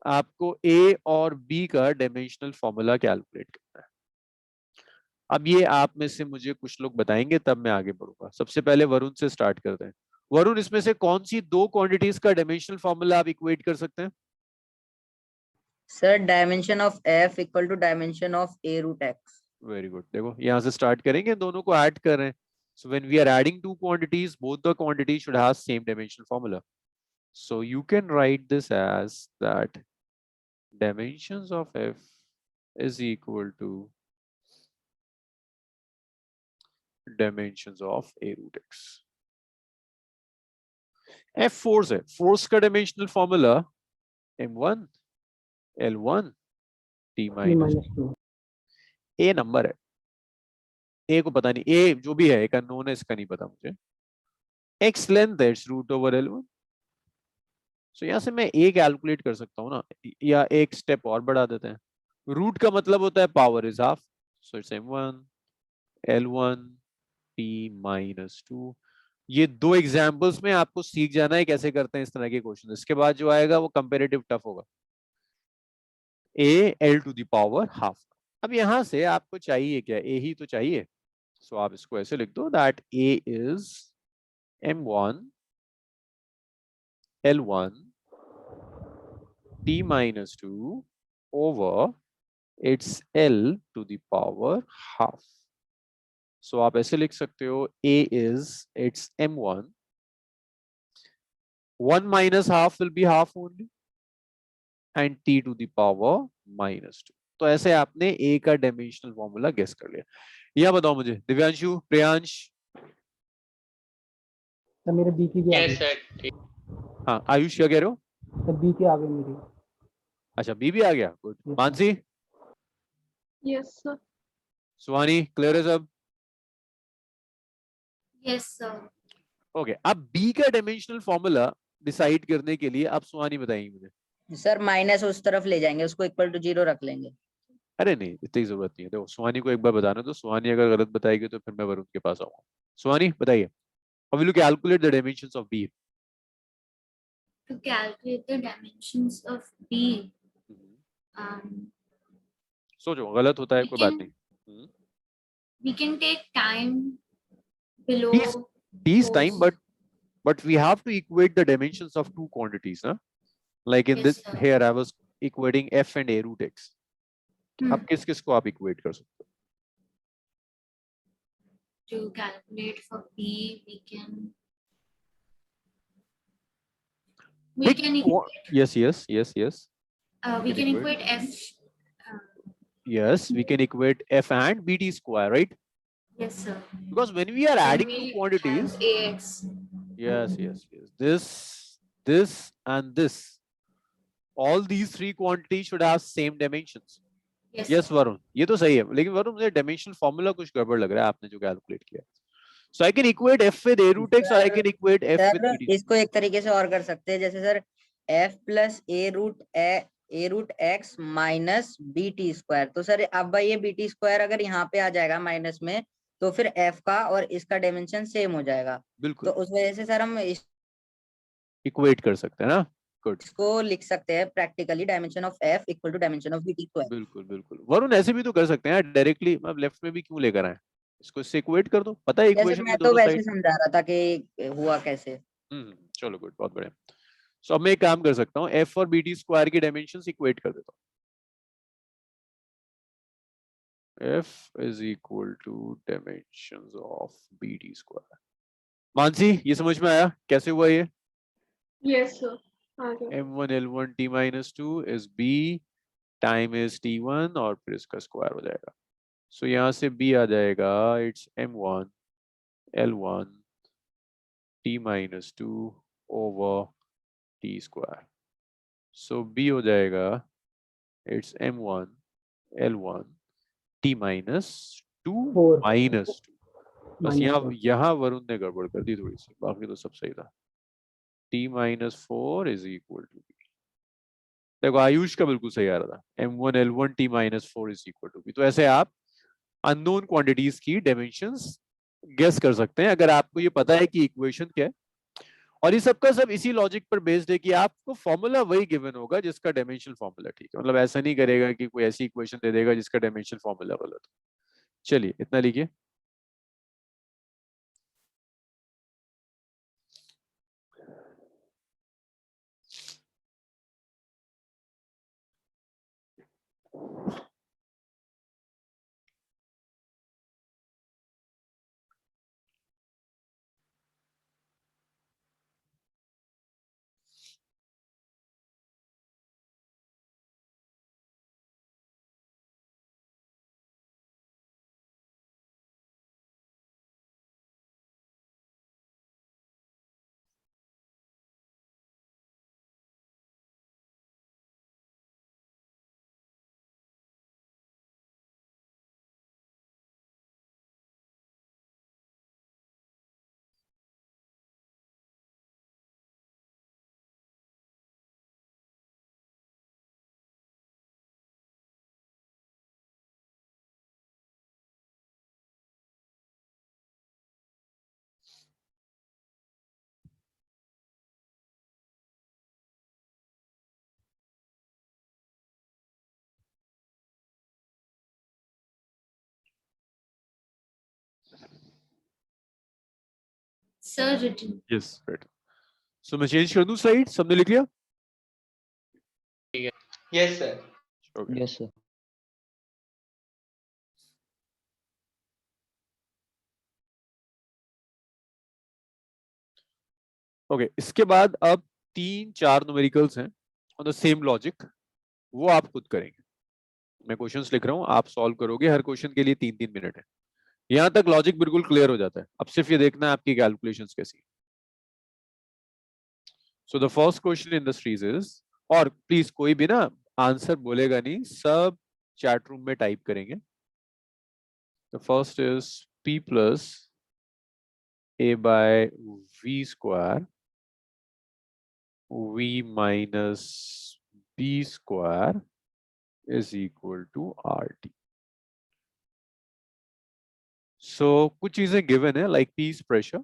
आपको ए और बी का डायमेंशनल फॉर्मूला कैलकुलेट करना है। अब ये आप में से मुझे कुछ लोग बताएंगे तब मैं आगे बढ़ूंगा। सबसे पहले वरुण से स्टार्ट करते हैं। वरुण, इसमें से कौन सी दो क्वांटिटीज का डायमेंशनल फॉर्मूला आप इक्वेट कर सकते हैं? Sir dimension of F equal to dimension of A root X. Very good. देखो यहां से स्टार्ट करेंगे, दोनों को ऐड कर रहे हैं। So when we are adding to quantities, both the quantities should have same dimensional formula. So you can write this as that dimensions of f is equal to dimensions of a root x. f force है, force का dimensional formula m1 l1 t minus. -2 a number है, a को पता नहीं, a जो भी है एक अननोन है, इसका नहीं पता मुझे। x लेंथ है, इट्स रूट ओवर l1। सो यहां से मैं a कैलकुलेट कर सकता हूं ना, या एक स्टेप और बढ़ा देते हैं। रूट का मतलब होता है power is half, so it's m1 l1 t minus 2। ये दो एग्जाम्पल्स में आपको सीख जाना है कैसे करते हैं इस तरह के क्वेश्चन। इसके बाद जो आएगा वो कंपेरेटिव टफ होगा। a l to the power half. अब यहां से आपको चाहिए क्या? a ही तो चाहिए। सो आप इसको ऐसे लिख दो that a is m1 l1 t minus 2 over its l to the power half. So आप ऐसे लिख सकते हो a is its m1, 1 minus half will be half only, and t to the power minus 2. तो ऐसे आपने a का dimensional formula guess कर लिया। यह बताओ मुझे दिव्यांशु, प्रियांश। सर मेरे बी की भी आ गई। यस सर ठीक। हाँ आयुष क्या कह रहे हो? सर बी की आ गई मेरी। अच्छा बी भी आ गया, good. Yes, sir. Mansi, Yes, sir. सुहानी, क्लियर है सब? Yes, sir. ओके अब बी का डायमेंशनल फॉर्मूला डिसाइड करने के लिए अब सुहानी बताएंगे मुझे सर माइनस उस तरफ ले जाएंगे, उसको इक्वल टू 0 रख लेंगे। अरे नहीं, इतनी जरूरत नहीं है। देखो सुहानी को एक बार बताना, तो सुहानी अगर गलत बताएगी तो फिर मैं वरुण के पास आऊंगा। सुहानी बताइए, how will you calculate the dimensions of B? To calculate the dimensions of B, um, सोचो, गलत होता है we कोई बात can नहीं। we can take time below t is time, those. but we have to equate the dimensions of two quantities, na? Like in Yes, this sir. here I was equating f and a root x. Hmm. अब किस किस को आप equate कर सकते हो? To calculate for B, we can Pick equate, yes, we can equate. equate F. Uh, Yes, we can equate f and bt square, right? yes, sir. Because when we are Then adding two we quantities, have AX. yes, this and this, all these three quantities should have same dimensions. Yes, Yes, sir. Varun, ये तो सही है, लेकिन वरुण मुझे dimensional formula कुछ गड़बड़ लग रहा है आपने जो कैलकुलेट किया। So I can equate f with a root x or I can equate f with sir bt. इसको एक तरीके से और कर सकते हैं, जैसे sir f plus A root X minus B T square. तो सर अब भाई ये बी टी स्क्वायर अगर यहाँ पे आ जाएगा माइनस में, तो फिर f का और इसका डायमेंशन सेम हो जाएगा। बिल्कुल, तो उस वजह से सर हम इक्वेट कर सकते हैं ना। गुड, इसको लिख सकते हैं practically dimension of f equal to dimension of B T square. बिल्कुल बिल्कुल। वरुण ऐसे भी तो कर सकते हैं डायरेक्टली, मतलब लेफ्ट में भी क्यों लेकर आए, इसको इससे इक्वेट कर दो, पता है जैसे इक्वेशन मैं में तो दोनों वैसे साइड। समझा रहा था कि हुआ कैसे। चलो गुड, बहुत बढ़िया। सो अब मैं एक काम कर सकता हूँ, f और bt स्क्वायर की डायमेंशंस इक्वेट कर देता हूँ। f is equal to dimensions of bt square। Mansi, ये समझ में आया कैसे हुआ ये? Yes, sir. आगे। m1 l1 t minus 2 is b time is t1 और फिर इसका स्क्वायर हो जाएगा। सो यहाँ से b आ जाएगा, it's m1 l1 t minus 2 over t square। So b हो जाएगा, it's m1 l1 t minus 2 4 minus 2। बस यहाँ -4 यहाँ वरुण ने गड़बड़ कर दी थोड़ी सी, बाकी तो सब सही था। t minus 4 is equal to b। देखो आयुष का बिल्कुल सही आ रहा था, m1 l1 t minus 4 is equal to b। तो ऐसे आप अननोन क्वांटिटीज की डायमेंशंस गेस कर सकते हैं अगर आपको ये पता है कि इक्वेशन क्या है। और ये सबका सब इसी लॉजिक पर बेस्ड है कि आपको फॉर्मूला वही गिवन होगा जिसका डायमेंशनल फॉर्मूला ठीक है। मतलब ऐसा नहीं करेगा कि कोई ऐसी इक्वेशन दे देगा जिसका डायमेंशनल फॉर्मूला गलत हो। चलिए इतना लिखिए। Sir written. Yes right. So मैं चेंज कर दूं स्लाइड, सबने लिख लिया? Yes sir. Okay Yes, sir. Okay. इसके बाद अब 3-4 न्यूमेरिकल्स हैं ऑन द सेम लॉजिक, वो आप खुद करेंगे। मैं क्वेश्चंस लिख रहा हूँ, आप सॉल्व करोगे। हर क्वेश्चन के लिए 3-3 मिनट है। यहां तक लॉजिक बिल्कुल क्लियर हो जाता है, अब सिर्फ ये देखना है आपकी कैलकुलेशंस कैसी। So the first question in the series is, और प्लीज कोई भी ना आंसर बोलेगा नहीं, सब चैट रूम में टाइप करेंगे। The first is p plus a by v square v minus P square is equal to RT. So कुछ चीजें given है, like P is pressure,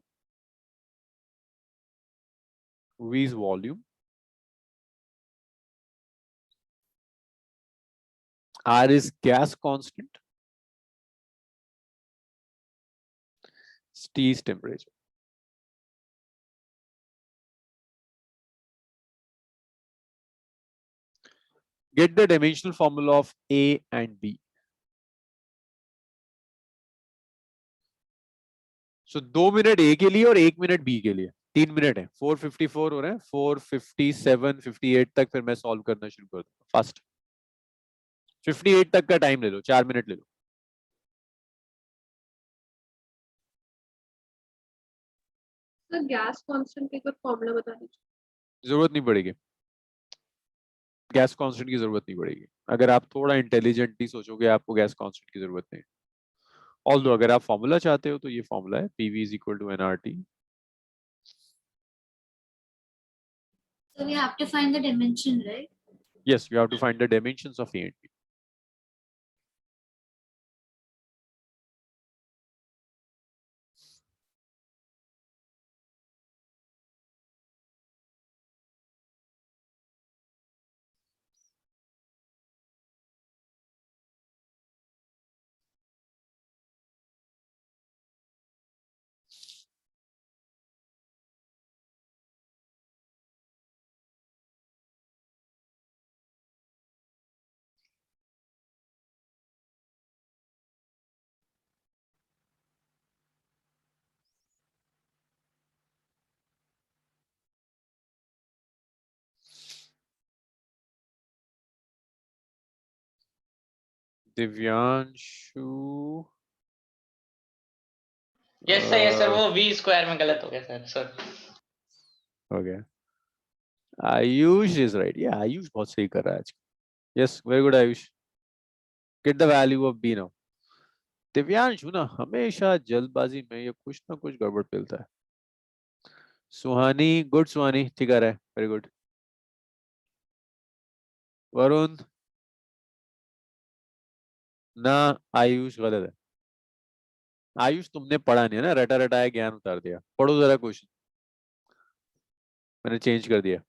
V is volume, R is gas constant, T is temperature. Get the dimensional formula of A and B. So 2 minute A के लिए और 1 minute B के लिए, 3 minute है, 454 हो रहे हैं, 457, 58 तक फिर मैं सॉल्व करना शुरू कर दूंगा फास्ट। 58 तक का टाइम ले लो, 4 मिनट ले लो। सर गैस कांस्टेंट का एक बार फॉर्मूला बता दीजिए। जरूरत नहीं पड़ेगी, गैस कांस्टेंट की जरूरत नहीं पड़ेगी। अगर आप थोड़ा इंटेलिजेंटली सोचोगे आपको गैस कांस्टेंट की जरूरत नहीं। ऑल्दो अगर आप फॉर्मूला चाहते हो तो ये फॉर्मूला है, PV is equal to nRT. So we have to find the dimension, right? Yes, you have to find the dimensions of A and B. Divyanshu, yes sir, yes sir, वो V square में गलत हो गया sir. okay. Ayush is right. Yeah, Ayush बहुत सही कर रहा है आज। Yes, very good Ayush. Get the value of B now. Divyanshu ना हमेशा जल्दबाजी में ये कुछ ना कुछ गड़बड़ मिलता है। सुहानी, गुड सुहानी, ठीक आ रहा है, वेरी गुड। वरुण ना, आयुष गलत है। आयुष तुमने पढ़ा नहीं है ना, रटा रटाया ज्ञान उतार दिया। पढ़ो जरा क्वेश्चन, मैंने चेंज कर दिया।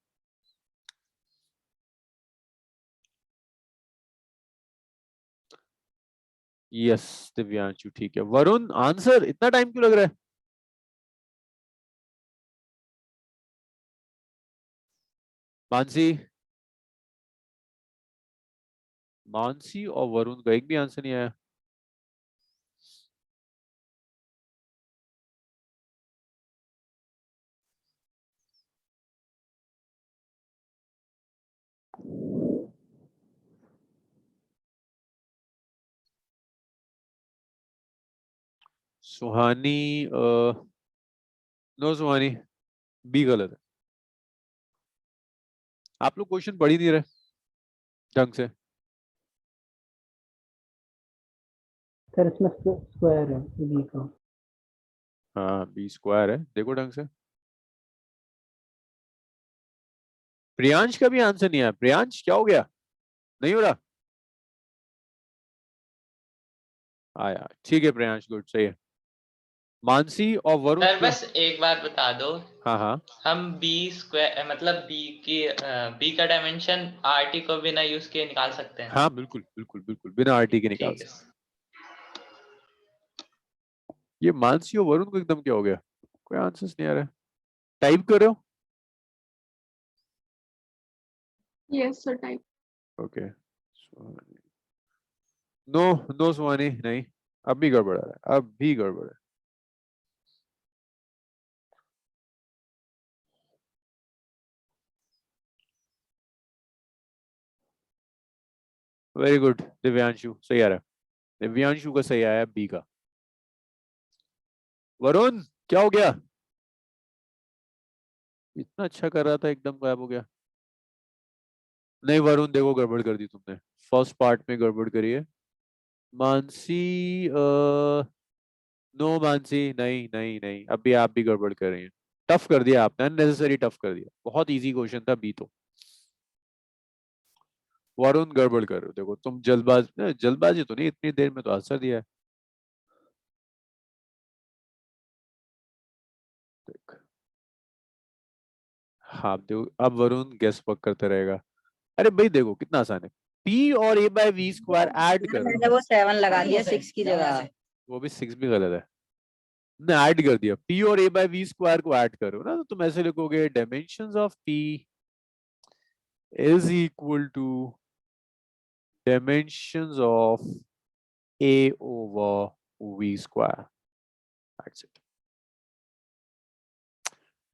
यस दिव्यांशु ठीक है। वरुण आंसर, इतना टाइम क्यों लग रहा है? मानसी, मानसी और वरुण का एक भी आंसर नहीं आया। सुहानी, नो सुहानी, बी गलत है। आप लोग क्वेश्चन पढ़ ही नहीं रहे ढंग से। सर इसमें स्क्वायर है बी का। हाँ बी स्क्वायर है, देखो ढंग से। प्रियांश का भी आंसर नहीं आया। प्रियांश क्या हो गया? नहीं हो रहा? आया, ठीक है प्रियांश, गुड, सही है। मानसी और वरुण सर बस एक बात बता दो। हाँ हाँ, हम बी स्क्वायर मतलब बी का डायमेंशन RT को बिना यूज किए निकाल सकते हैं। हाँ बिल्कुल बिल्कुल बिल्कुल, बिना RT के निकाल ठीक है। सकते। ये मानसी और वरुण को एकदम क्या हो गया? कोई आंसर्स नहीं आ रहा। टाइप कर रहे हो? Yes sir type. Okay, no no Suhani, नहीं, अब भी गड़बड़ आ रहा है, अब भी गड़बड़ है। वेरी गुड दिव्यांशु, सही आ रहा है। दिव्यांशु का सही आया, बी का। वरुण क्या हो गया? इतना अच्छा कर रहा था, एकदम गायब हो गया। नहीं वरुण देखो, गड़बड़ कर दी तुमने, फर्स्ट पार्ट में गड़बड़ करी है। मानसी, नो मानसी, नहीं नहीं नहीं, अभी आप भी गड़बड़ कर रही हैं। टफ कर दिया आपने, अननेसेसरी टफ कर दिया। बहुत इजी क्वेश्चन था बी तो। वरुण गड़बड़ कर रहे हो, देखो तुम जल्दबाजी तो नहीं, इतनी देर में तो आंसर दिया है। देख, हाँ देखो अब वरुण गेस वर्क करते रहेगा। अरे भाई देखो कितना आसान है, P और A by V square add sir, करो। मैंने वो 7 लगा दिया 6 की जगह। वो भी 6 भी गलत है, ने ऐड कर दिया। P और A बाय V स्क्वायर को ऐड करो ना, तो तुम ऐसे लिखोगे dimensions of P is equal to dimensions of A over V square. That's it.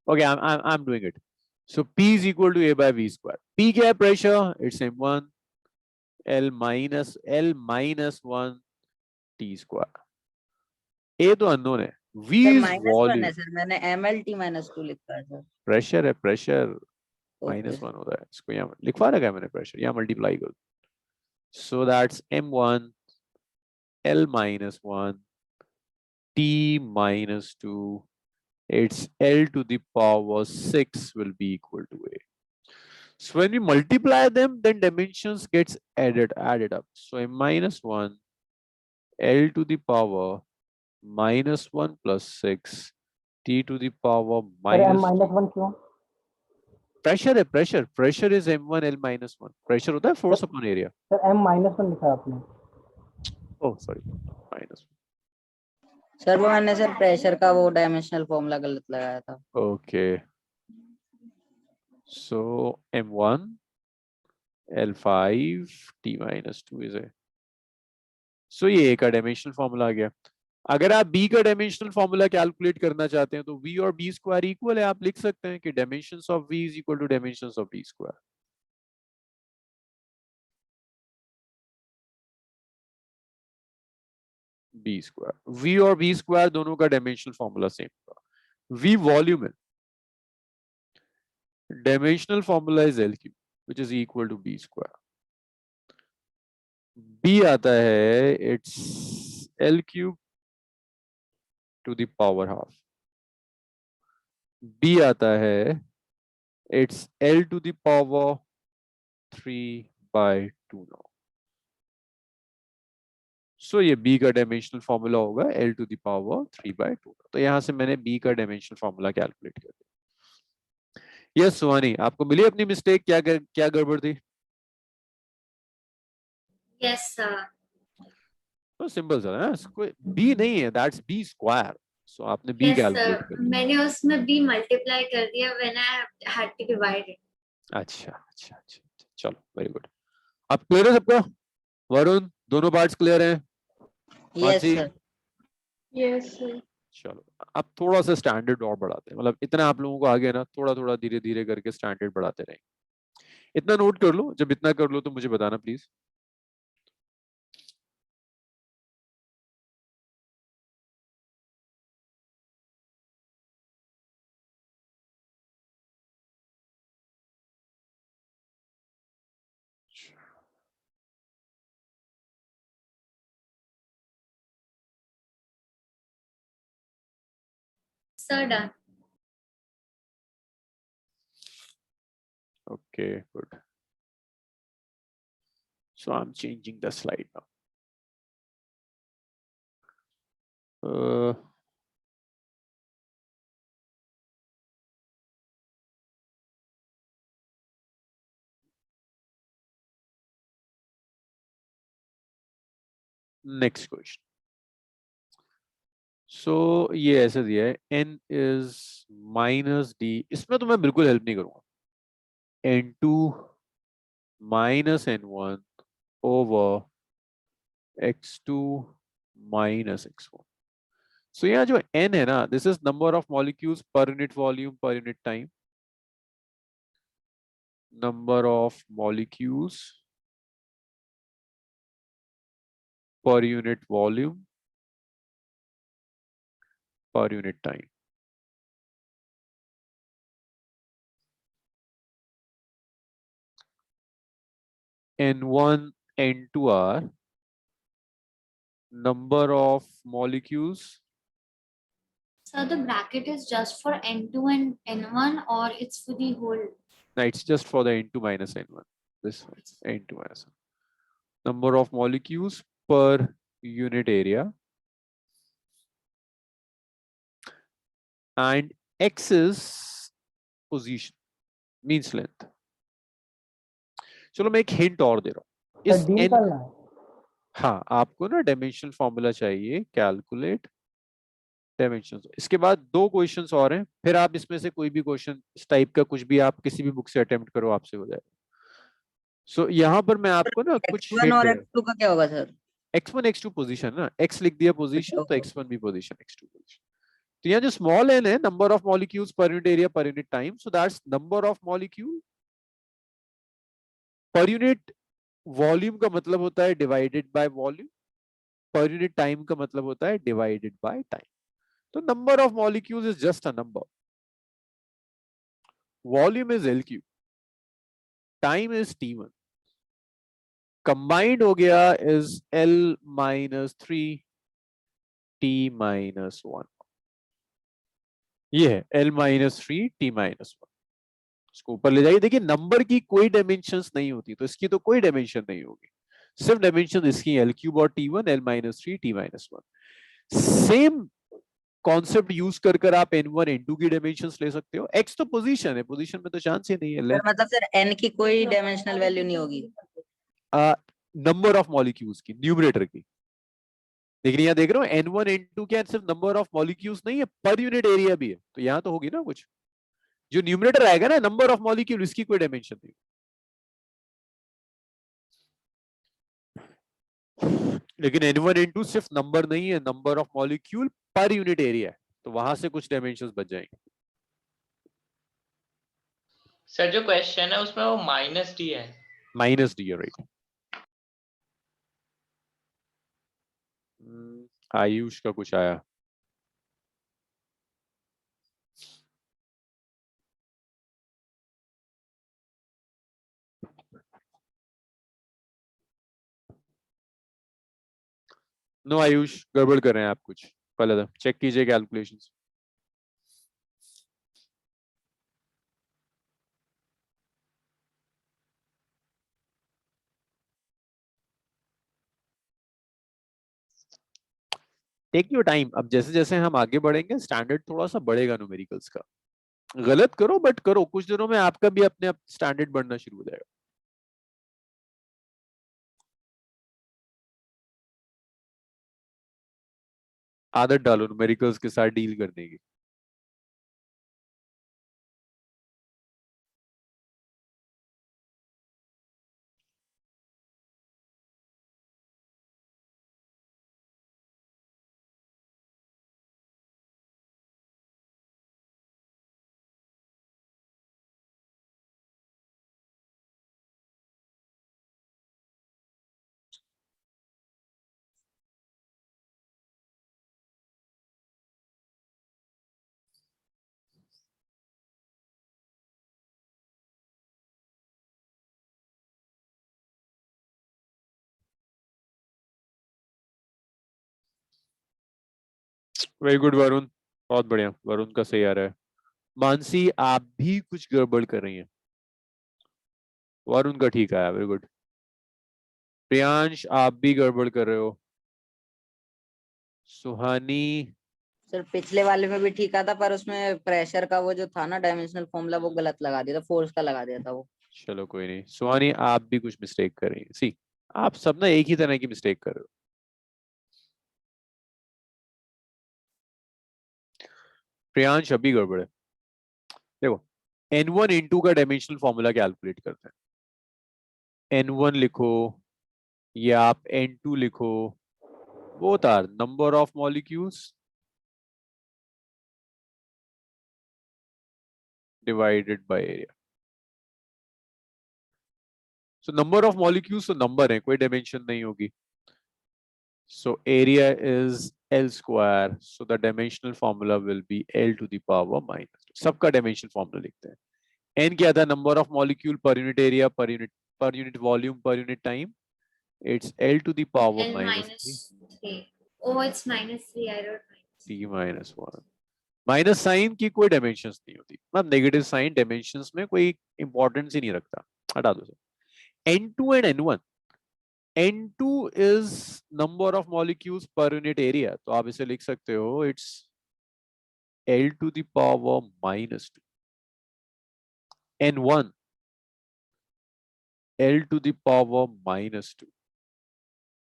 Okay, I'm doing it. So P is equal to A by V square. P क्या है pressure? It's M1 L minus 1 T square. A तो unknown है. V sir is -1 है volume. Sir, मैंने MLT -2 लिखा है sir. Pressure है, pressure Okay. -1 होता है। इसको यहाँ लिखवा रखा है मैंने pressure, यहाँ multiply करो. So that's M1 L minus 1 T minus 2. It's L to the power 6 will be equal to A. So when we multiply them, then dimensions gets added up. So M minus 1 L to the power minus 1 plus 6 T to the power sir m minus -1 क्यों? pressure है, pressure is M1 L minus 1. Pressure होता है force upon area. Sir m -1 लिखा है आपने। Oh sorry, minus 1. Sir वो मैंने sir pressure का वो डायमेंशनल फॉर्मूला गलत लगाया था। Okay. So M1 L5 T minus 2 is A. So ये A का डायमेंशनल फॉर्मूला आ गया। अगर आप B का डायमेंशनल फॉर्मूला कैलकुलेट करना चाहते हैं तो V और B स्क्वायर इक्वल है, आप लिख सकते हैं कि dimensions of V is equal to dimensions of B square. B square, V और B स्क्वायर दोनों का डायमेंशनल फॉर्मूला सेम होगा। V वॉल्यूम है, dimensional formula is L cube which is equal to B square. B आता है it's L cube to the power half. B आता है it's L to the power 3/2 now. So ये B का dimensional formula होगा L to the power 3/2। तो यहां से मैंने B का डायमेंशनल फॉर्मूला कैलकुलेट कर दिया। यस सुहानी, आपको मिली अपनी मिस्टेक? क्या गड़बड़ थी? Yes, sir. तो सिंपल सा है, कोई B नहीं है, दैट्स B स्क्वायर। सो आपने B Yes, कैलकुलेट sir. कर दिया। मैंने उसमें B multiply कर दिया when I had to divide it. अच्छा, चलो वेरी गुड। अब क्लियर है सबका? वरुण, दोनों पार्ट्स क्लियर हैं? Yes Mansi? Sir. Yes, sir. चलो अब थोड़ा सा स्टैंडर्ड और बढ़ाते हैं, मतलब इतना आप लोगों को आ गया ना, थोड़ा थोड़ा धीरे धीरे करके स्टैंडर्ड बढ़ाते रहेंगे। इतना नोट कर लो, जब इतना कर लो तो मुझे बताना please. Sir, done. Okay, good. So I'm changing the slide now. Next question. So ये ऐसे दिया है n is minus d, इसमें तो मैं बिल्कुल हेल्प नहीं करूंगा। n2 minus n1 over x2 minus x1. So यहाँ जो n है ना, this is number of molecules per unit volume per unit time. Number of molecules per unit volume per unit time. N1, N2 are number of molecules. So the bracket is just for N2 and N1, or it's for the whole? No, it's just for the N2 minus N1. this one, N2 ऐसा, number of molecules per unit area, and x is position, means length. चलो मैं एक hint और दे रहा हूँ, sir इस D n, निकालना है। हाँ आपको ना डायमेंशनल फॉर्मूला चाहिए, कैलकुलेट डायमेंशंस। इसके बाद 2 क्वेश्चंस और हैं, फिर आप इसमें से कोई भी क्वेश्चन इस टाइप का कुछ भी आप किसी भी बुक से अटेम्प्ट करो, आपसे हो जाएगा। सो यहाँ पर मैं आपको ना कुछ x1 हिंट और दे रहा x2 का क्या होगा सर? हूँ। x1 x2 पोजीशन ना, x लिख दिया पोजीशन तो x1 भी पोजीशन, x2 पोजीशन। तो यहाँ जो स्मॉल n है, number of molecules per unit area per unit time, so that's number of molecule per unit volume का मतलब होता है divided by volume, per unit time का मतलब होता है डिवाइडेड बाय टाइम। तो number of molecules is just a number, volume is LQ, time is T1, combined हो गया इज L-3 T-1। ये है L-3 T-1। इसको ऊपर ले जाइए, देखिए नंबर की कोई डायमेंशंस नहीं होती, तो इसकी तो कोई डायमेंशन नहीं होगी, सिर्फ डायमेंशन इसकी L³ और T1, L-3 T-1। Same concept use कर कर आप N1 N2 की डायमेंशंस ले सकते हो। x तो पोजीशन है, पोजीशन में तो चांस ही नहीं है। सर मतलब सर n की कोई डायमेंशनल वैल्यू नहीं होगी? नंबर ऑफ मॉलिक्यूल्स की, न्यूमरेटर की। लेकिन यहाँ देख रहे हो N1 N2 क्या सिर्फ नंबर ऑफ मॉलिक्यूल्स नहीं है, पर यूनिट एरिया भी है, तो यहाँ तो होगी ना कुछ। जो न्यूमरेटर आएगा ना नंबर ऑफ मॉलिक्यूल, इसकी कोई डायमेंशन नहीं। लेकिन N1 N2 सिर्फ नंबर नहीं है, number of molecule per unit area है, तो वहां से कुछ डायमेंशंस बच जाएंगे। सर जो क्वेश्चन है उसमें वो -d है। -d, right. आयुष का कुछ आया। नो आयुष, गड़बड़ कर रहे हैं आप कुछ, पहले चेक कीजिए कैलकुलेशंस। Take your time. अब जैसे जैसे हम आगे बढ़ेंगे स्टैंडर्ड थोड़ा सा बढ़ेगा न्यूमेरिकल्स का। गलत करो बट करो, कुछ दिनों में आपका भी अपने आप स्टैंडर्ड बढ़ना शुरू हो जाएगा। आदत डालो न्यूमेरिकल्स के साथ डील करने की। वेरी गुड वरुण, बहुत बढ़िया, वरुण का सही आ रहा है। मानसी आप भी कुछ गड़बड़ कर रही हैं, वरुण का ठीक आया, वेरी गुड। प्रियांश आप भी गड़बड़ कर रहे हो। सुहानी, सर पिछले वाले में भी ठीक आता, पर उसमें प्रेशर का वो जो था ना डायमेंशनल फॉर्मूला, वो गलत लगा दिया था, फोर्स का लगा दिया था वो। चलो कोई नहीं। सुहानी आप भी कुछ मिस्टेक कर रही हैं। सी आप सब ना एक ही तरह की मिस्टेक कर रहे हो। प्रियांश अभी गड़बड़ है। देखो N1 N2 का डायमेंशनल फॉर्मूला कैलकुलेट करते हैं। N1 लिखो या आप N2 लिखो, both are number of molecules divided by area. So number of molecules तो number है, कोई dimension नहीं होगी। So area is L square. So the dimensional formula will be L to the power -2. सबका dimensional formula लिखते हैं। N क्या था? Number of molecule per unit area, per unit volume, per unit time. It's L to the power L -3. -3. Oh, it's -3. I wrote T-1. Minus sign की कोई dimensions नहीं होती, मतलब नेगेटिव साइन डायमेंशंस में कोई इंपॉर्टेंस ही नहीं रखता, हटा दो sir. N2 and N1. N2 is number of molecules per unit area, तो आप इसे लिख सकते हो it's L to the power minus 2. N1 L to the power minus 2.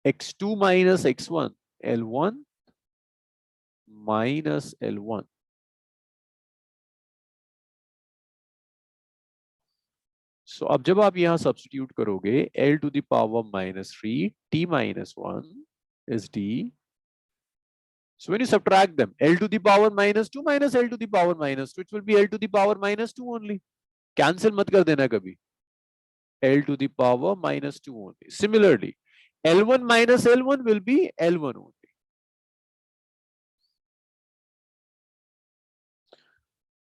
X2 minus X1 L1 minus L1. So अब जब आप यहाँ सब्स्टिट्यूट करोगे L to the power minus 3 T minus 1 is D. So when you subtract them, L to the power minus 2 minus L to the power minus 2, it will be L to the power minus 2 only. Cancel मत कर देना कभी. L to the power minus 2 only. Similarly, L1 minus L1 will be L1 only.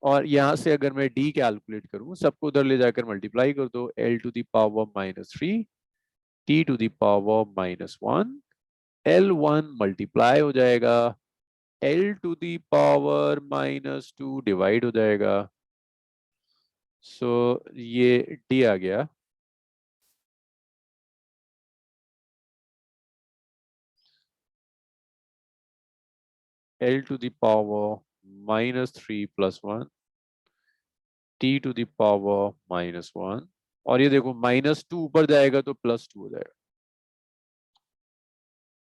और यहां से अगर मैं D calculate करूं, सबको उधर ले जाकर मल्टीप्लाई कर दो. L to the power minus 3 T to the power minus 1 L1 multiply हो जाएगा L to the power minus 2 divide हो जाएगा. सो ये D आ गया. L to the power minus 3 plus 1 T to the power minus 1. और ये देखो माइनस 2 ऊपर जाएगा तो प्लस 2 हो जाएगा.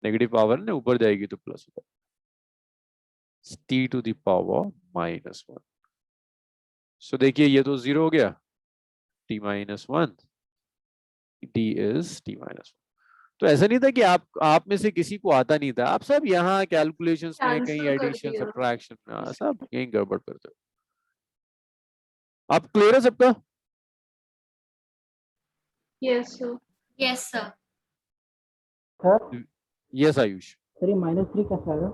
नेगेटिव पावर ने ऊपर जाएगी तो प्लस हो जाएगा. T to the power minus 1. सो देखिए ये तो 0 हो गया. T minus 1 D is T minus 1. तो ऐसा नहीं था कि आप में से किसी को आता नहीं था. आप सब यहाँ कैलकुलेशंस में कहीं Cancel कर एडिशन दिया। सब्ट्रैक्शन में सब यहीं गड़बड़ करते हो. आप क्लियर है सबका? Yes, sir. Yes, sir. Sir yes Ayush. Sir ये -3 कैसे आएगा?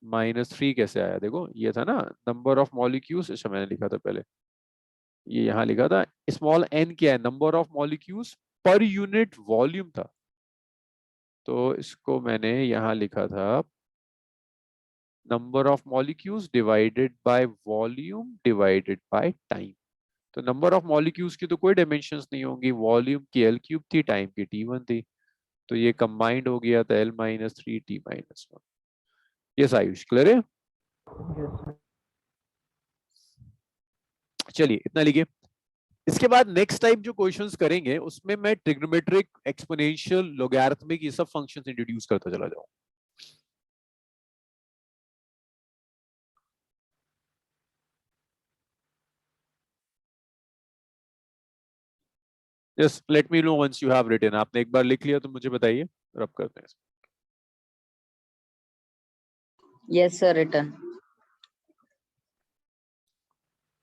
-3 कैसे आया? देखो ये था ना नंबर ऑफ मॉलिक्यूल्स. अच्छा मैंने लिखा था पहले, ये यहाँ लिखा था स्मॉल n क्या है? Number of molecules per unit volume था. तो इसको मैंने यहाँ लिखा था number of molecules divided by volume divided by time. तो नंबर ऑफ मॉलिक्यूल्स की तो कोई डायमेंशंस नहीं होंगी. वॉल्यूम की L³ थी, टाइम की T1 थी, तो ये कंबाइंड हो गया था L-3 T-1. Yes Ayush, clear है? Yes sir. चलिए इतना लिखिए. इसके बाद नेक्स्ट टाइप जो क्वेश्चंस करेंगे उसमें मैं ट्रिग्नोमेट्रिक, एक्सपोनेंशियल, लॉगरिथमिक ये सब फंक्शंस इंट्रोड्यूस करता चला जाऊं. Just let me know once you have written. आपने एक बार लिख लिया तो मुझे बताइए, रब करते हैं. Yes sir, return.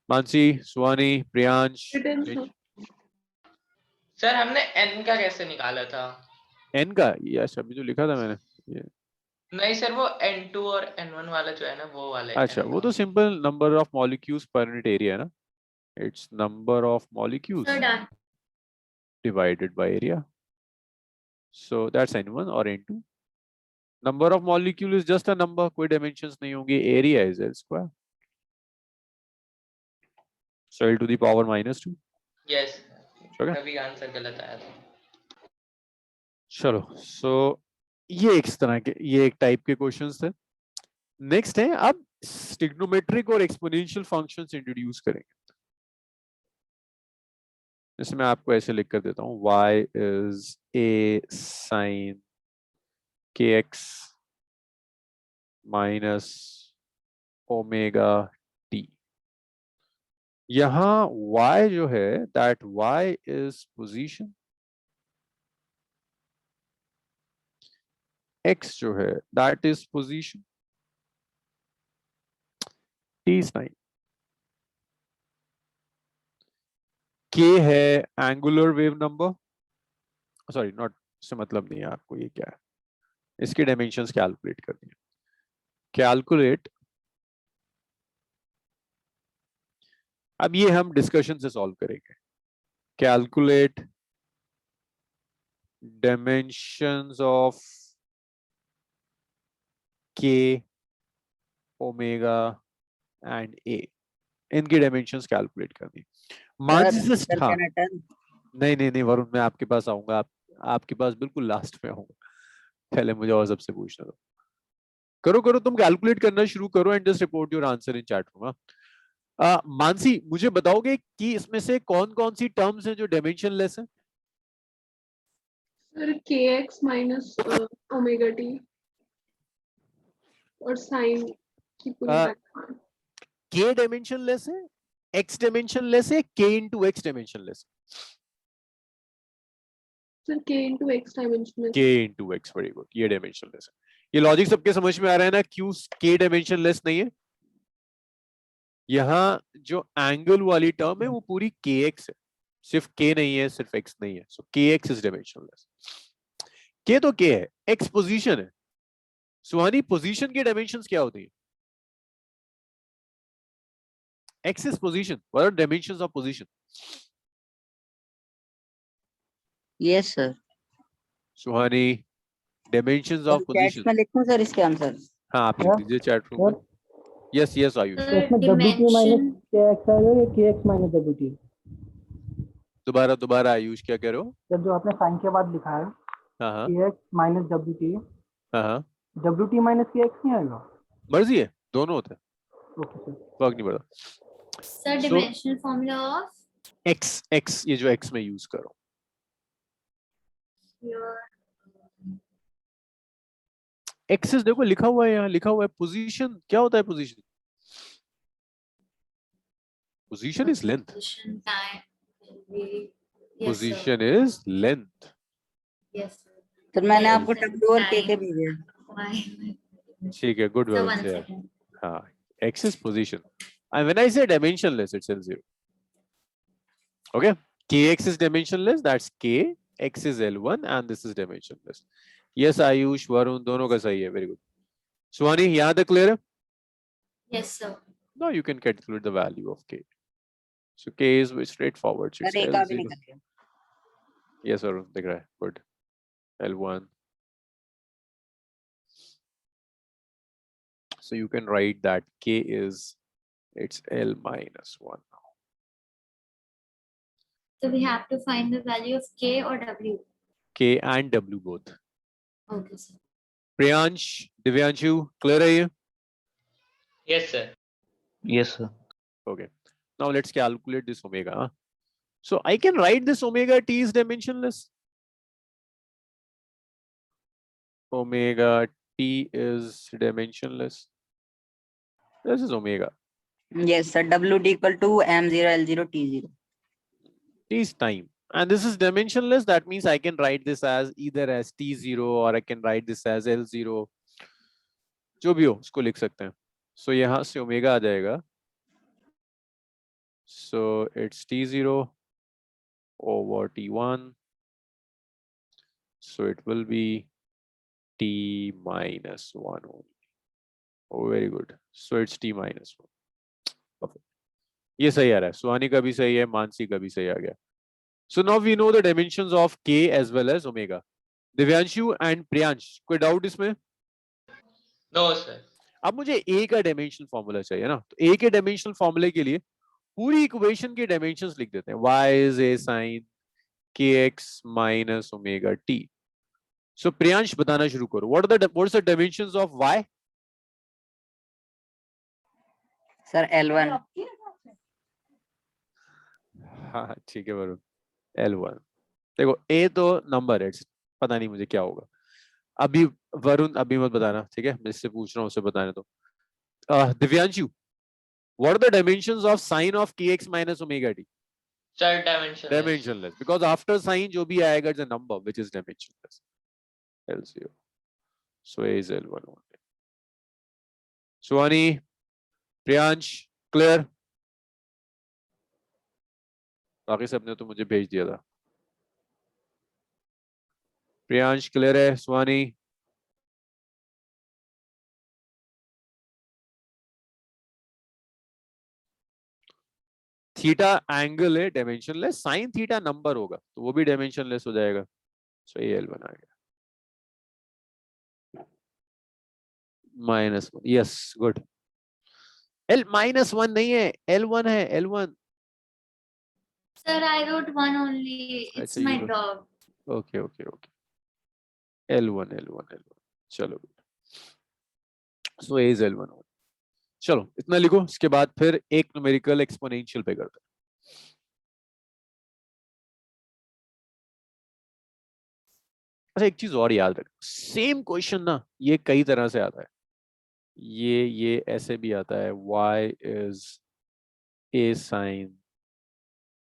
Mansi, Suhani, Priyansh, Written, sir. Sir हमने n का कैसे निकाला था? एन का यस अभी तो लिखा था मैंने. ये नहीं सर, वो n2 और n1 वाला जो है ना वो वाला है. अच्छा वो तो simple number of molecules per unit area है ना. It's number of Sir, molecules done. divided by area. So that's n1 or n2. Number of molecule is just a number, कोई dimensions नहीं होंगे. Area is L square. So L to the power minus 2. Yes. Okay. कभी answer गलत आया था. चलो, so ये एक तरह के, ये एक टाइप के क्वेश्चंस थे. नेक्स्ट है अब ट्रिग्नोमेट्रिक और एक्सपोनेंशियल फंक्शंस इंट्रोड्यूस करेंगे. जैसे मैं आपको ऐसे लिख कर देता हूँ, y is a sin kx minus omega t. यहाँ y जो है, that y is position, x जो है that is position, t is time, k है angular wave number, sorry not, इससे मतलब नहीं है आपको. ये क्या है, इसके डायमेंशंस कैलकुलेट करनी है. कैलकुलेट, अब ये हम डिस्कशन से सॉल्व करेंगे. Calculate dimensions of k, omega and a. इनकी डायमेंशंस कैलकुलेट करनी. मानसी से सर हाँ, कैन आई टर्न? नहीं नहीं नहीं वरुण, मैं आपके पास आऊंगा, आपके पास बिल्कुल लास्ट में आऊंगा, पहले मुझे और सबसे पूछना दो। करो करो, तुम कैलकुलेट करना शुरू करो and just report your answer in chat room. Mansi, मुझे बताओगे कि इसमें से कौन कौन सी टर्म्स हैं जो डायमेंशनलेस है? Sir kx minus omega T और साइन की पूरी आ, वैल्यू। के डायमेंशनलेस है, एक्स डायमेंशनलेस है, के into x dimensionless? Sir k into x dimension के इनटू एक्स, वेरी गुड, ये डायमेंशनलेस है। ये लॉजिक सबके समझ में आ रहा है ना, क्यों के डायमेंशनलेस नहीं है? यहाँ जो एंगल वाली टर्म है वो पूरी के एक्स है, सिर्फ के नहीं है, सिर्फ एक्स नहीं है, सो के एक्स इज डायमेंशनलेस। के तो के है, एक्स पोजीशन है। सुहानी, पोजीशन के डायमेंशंस क्या होती है? X is position. What are dimensions of position? Yes sir. Suhani, dimensions of chat position. में लिखूं सर इसके आंसर? हाँ, आप लिख दीजिए चैट रूम में। यस यस आयुष, तो इसमें WT माइनस dimension KX आएगा या KX माइनस WT? दोबारा दोबारा आयुष, क्या कह रहे हो? जब जो आपने साइन के बाद लिखा है हाँ हाँ KX माइनस WT, हाँ हाँ, WT माइनस KX नहीं आएगा? मर्जी है, दोनों होते हैं, ओके सर। फर्क नहीं पड़ता। sir dimensional formula of X ये जो X में यूज करो, your एक्सिस देखो लिखा हुआ है, यहाँ लिखा हुआ है पोजीशन। क्या होता है position? Position is length, position time yes sir position is length. yes sir sir मैंने Yes, आपको sir. W और K के Time. भेजे। why ठीक है, गुड so वर्क one से। second हाँ, X is position and when I say dimensionless it's L0. Okay, kx is dimensionless, that's k, x is L1 and this is dimensionless. Yes Ayush, Varun, दोनों का सही है, very good. Swani, यहाँ तक clear है? yes sir Now you can calculate the value of k. So k is very straightforward, so it's sir एक का भी L0. निकल गया। Yes Varun, दिख रहा है, good. L1. So you can write that k is, it's L minus 1. so we have to find the value of k or w K and W both. okay sir Priyansh, Divyanshu, clear है ये? Yes sir. Yes, sir. Okay. Now let's calculate this omega. Huh? So I can write this omega t is dimensionless. Omega t is dimensionless. This is omega. Yes sir, WT equal to M0 L0 T0। T is time. And this is dimensionless. That means I can write this as either as T0 or I can write this as L0. जो भी हो उसको लिख सकते हैं. So यहाँ से omega आ जाएगा. So it's T0 over T1. So it will be T minus 1 only. Oh, very good. So it's T minus 1. Perfect. ये सही आ रहा है, सुहानी का भी सही है, मानसी का भी सही आ गया. So now we know the dimensions of k as well as omega. Divyanshu and Priyansh, कोई डाउट इसमें? No sir. अब मुझे a का डायमेंशनल फॉर्मूला चाहिए ना, तो a के डायमेंशनल फॉर्मूले के लिए पूरी इक्वेशन के डायमेंशंस लिख देते हैं. y is a sin kx minus omega t. So Priyansh बताना शुरू करो. What's the dimensions of y? Sir L1। हाँ ठीक है वरुण, L1. देखो a तो नंबर है, पता नहीं मुझे क्या होगा अभी. वरुण अभी मत बताना, ठीक है, मैं इससे पूछ रहा हूँ, उसे बताने दो. Divyanshu, what are the dimensions of sin of kx minus omega t? Sir dimension Dimensionless, because after sin जो भी आएगा is a number which is dimensionless. L0. So a is L1 only. Suhani, Priyansh, clear? बाकी सबने तो मुझे भेज दिया था. प्रियांश क्लियर है? सुहानी? थीटा एंगल है डायमेंशनलेस, साइन थीटा नंबर होगा तो वो भी डायमेंशनलेस हो जाएगा. सो ये L1 आ गया. -1, यस गुड. L -1 नहीं है, L1 है, L1. Sir, I wrote one only. It's अच्छा, you my wrote- dog. Okay okay okay, L1, चलो, सो एज L1। चलो इतना लिखो, इसके बाद फिर एक न्यूमेरिकल एक्सपोनेंशियल पे करते हैं। अच्छा, एक चीज और याद रख, सेम क्वेश्चन ना ये कई तरह से आता है। ये ऐसे भी आता है, y is a sin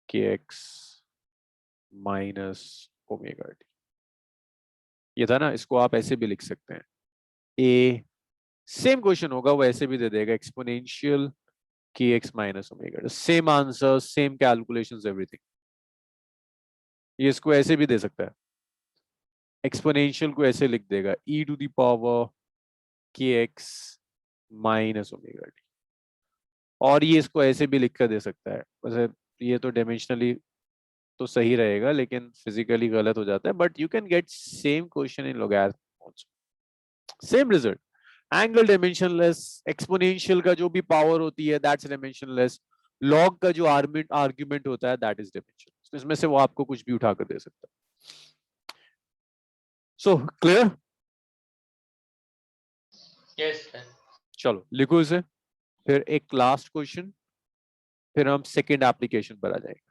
kx minus omega T. ये था ना, इसको आप ऐसे भी लिख सकते हैं, a सेम क्वेश्चन होगा वो ऐसे भी दे देगा, exponential kx minus omega T, same answer, same calculations, everything. ये इसको ऐसे भी दे सकता है, एक्सपोनेंशियल को ऐसे लिख देगा e to the power kx minus omega T, और ये इसको ऐसे भी लिख कर दे सकता है। वैसे ये तो डायमेंशनली तो सही रहेगा, लेकिन फिजिकली गलत हो जाता है, but you can get same question in logarithm also, same result. Angle dimensionless, exponential का जो भी पावर होती है दैट्स डायमेंशनलेस, लॉग का जो आर्गुमेंट होता है दैट इज डायमेंशनलेस। इसमें से वो आपको कुछ भी उठाकर दे सकता है। So clear? Yes sir. चलो लिखो इसे, फिर एक लास्ट क्वेश्चन, फिर हम सेकेंड एप्लीकेशन पर आ जाएंगे।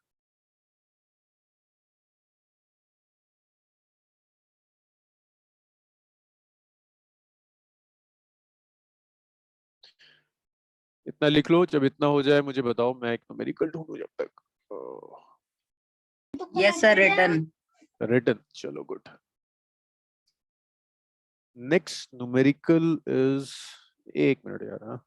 इतना लिख लो, जब इतना हो जाए मुझे बताओ, मैं एक न्यूमेरिकल ढूंढूं जब तक। Yes sir, return. रिटर्न, चलो गुड। नेक्स्ट न्यूमेरिकल इज, एक मिनट यार, हाँ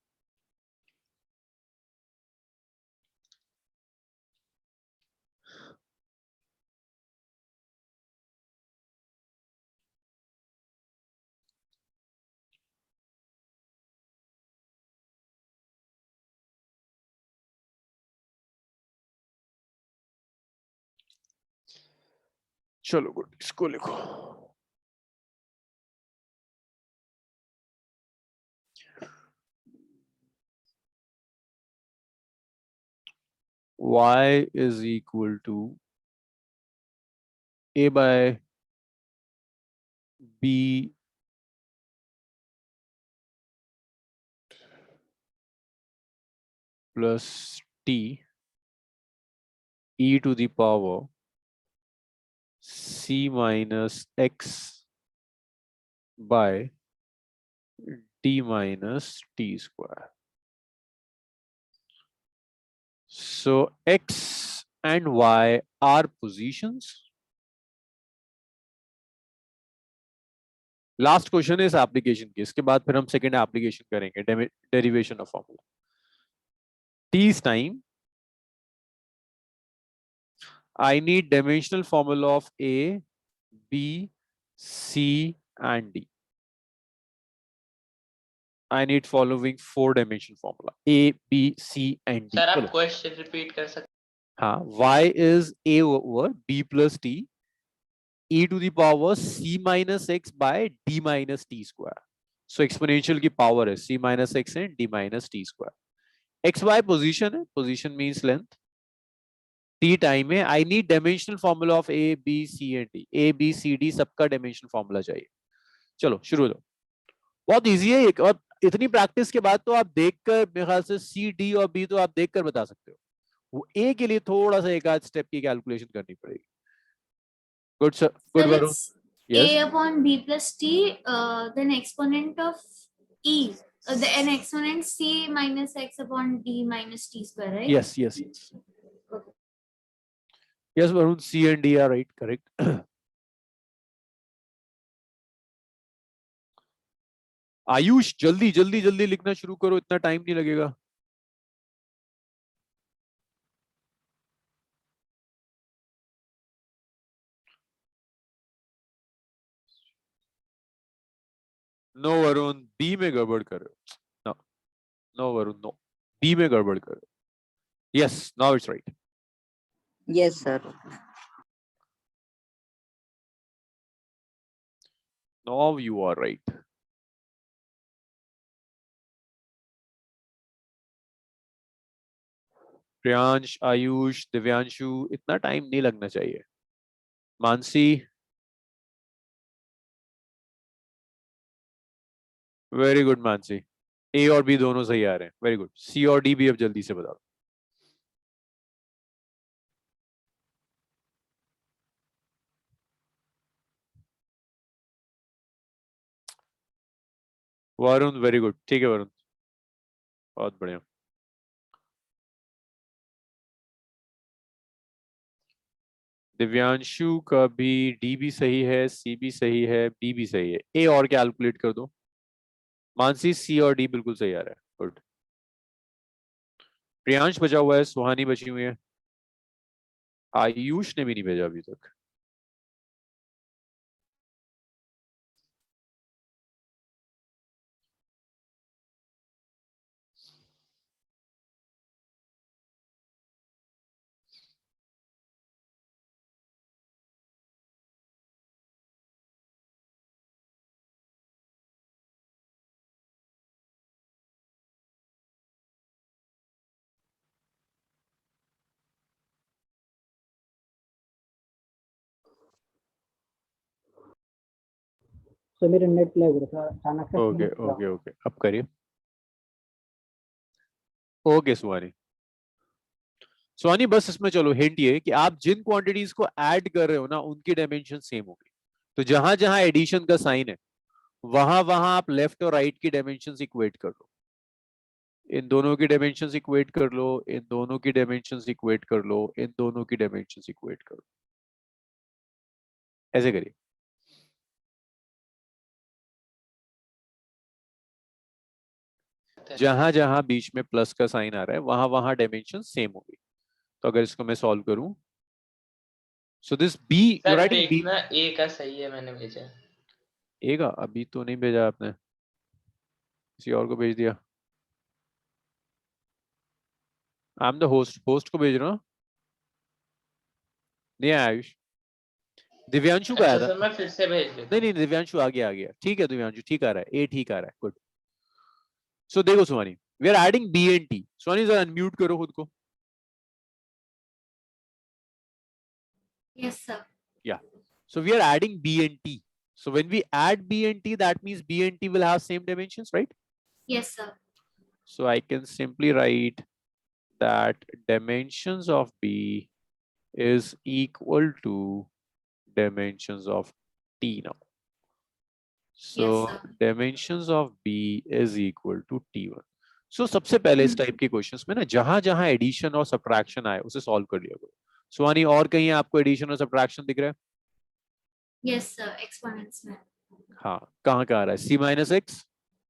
चलो गुड, इसको लिखो। y is equal to a by b plus t e to the power c minus x by d minus t square. So x and y are positions. Last question है इस application की, इसके बाद फिर हम second application करेंगे, derivation of formula. t is time, I need dimensional formula of a, b, c and d. I need following 4-dimensional formula a, b, c and d. Sir आप चलो, क्वेश्चन रिपीट कर सकते हाँ, y is a over b plus t e to the power c minus x by d minus t square. So exponential की power है c minus x and d minus t square. x y position है, position means length. t time है, I need dimensional formula of a, b, c and d. a, b, c, d सबका dimensional formula चाहिए। चलो शुरू हो, बहुत easy है एक, और इतनी प्रैक्टिस के बाद तो आप देखकर, मेरे ख्याल से सी, डी और बी तो आप देखकर बता सकते हो। वो ए के लिए थोड़ा सा एक आध स्टेप की कैलकुलेशन करनी पड़ेगी। Good sir, good Sir, Varun. it's yes, a upon b plus t, then exponent of e, an exponent c minus x upon d minus t square, right? Yes yes yes yes Varun, C and D are right, correct. Ayush जल्दी जल्दी जल्दी लिखना शुरू करो, इतना time नहीं लगेगा। No Varun, B में गड़बड़ कर रहे हो। No no Varun, no, B में गड़बड़ कर रहे हो। Yes, now it's right. Yes sir. Now you are right. Priyansh, Ayush, Divyanshu, इतना टाइम नहीं लगना चाहिए। Mansi, very good Mansi, A और बी दोनों सही आ रहे हैं, वेरी गुड। सी और डी भी अब जल्दी से बताओ। वरुण, वेरी गुड, ठीक है वरुण, बहुत बढ़िया। दिव्यांशु का भी डी भी सही है, सी भी सही है, बी भी सही है। ए और कैलकुलेट कर दो। मानसी, सी और डी बिल्कुल सही आ रहा है, गुड। प्रियांश बचा हुआ है, सुहानी बची हुई है, आयुष ने भी नहीं भेजा अभी तक। सर मेरा नेट लैग हो रहा था अचानक से। ओके ओके ओके, अब करिए। ओके सुहानी, सुहानी बस इसमें चलो हिंट ये कि आप जिन क्वांटिटीज को ऐड कर रहे हो ना उनकी डायमेंशन सेम होगी। तो जहां जहां एडिशन का साइन है वहां वहां आप लेफ्ट और राइट की डायमेंशंस इक्वेट कर लो। इन दोनों की डायमेंशंस इक्वेट कर लो, इन दोनों की डायमेंशंस इक्वेट कर लो, इन दोनों की डायमेंशंस इक्वेट कर लो। ऐसे करिए। जहां जहां बीच में प्लस का साइन आ रहा है वहां वहां डायमेंशन सेम होगी। तो अगर इसको मैं सॉल्व करूं, so this B you sir writing B. देखना ए का सही है, मैंने भेजा। ए का अभी तो नहीं भेजा आपने, किसी और को भेज दिया। I am the host, host को भेज रहा हूं। नहीं आया आयुष। दिव्यांशु का आया अच्छा था। सर मैं फिर से भेज देता नहीं हूँ। नहीं दिव्यांशु आ गया, आ गया, ठीक है दिव्यांशु ठीक आ रहा है, ए ठीक आ रहा है, गुड। सो देखो Suhani, we are adding B and T. Suhani जरा अनम्यूट करो खुद को। Yes, sir. Yeah. So we are adding B and T. So when we add B and T, that means B and T will have same dimensions, right? Yes, sir. So I can simply write that dimensions of B is equal to dimensions of T now. So Yes, sir. dimensions of B is equal to T1. So सबसे पहले इस type के questions में ना जहां जहां addition और subtraction आए उसे सॉल्व कर लिया करो। सुहानी और कहीं आपको एडिशन और सब्ट्रैक्शन दिख रहा है? Yes, sir. Exponents में हाँ, कहाँ का आ रहा है? C minus X.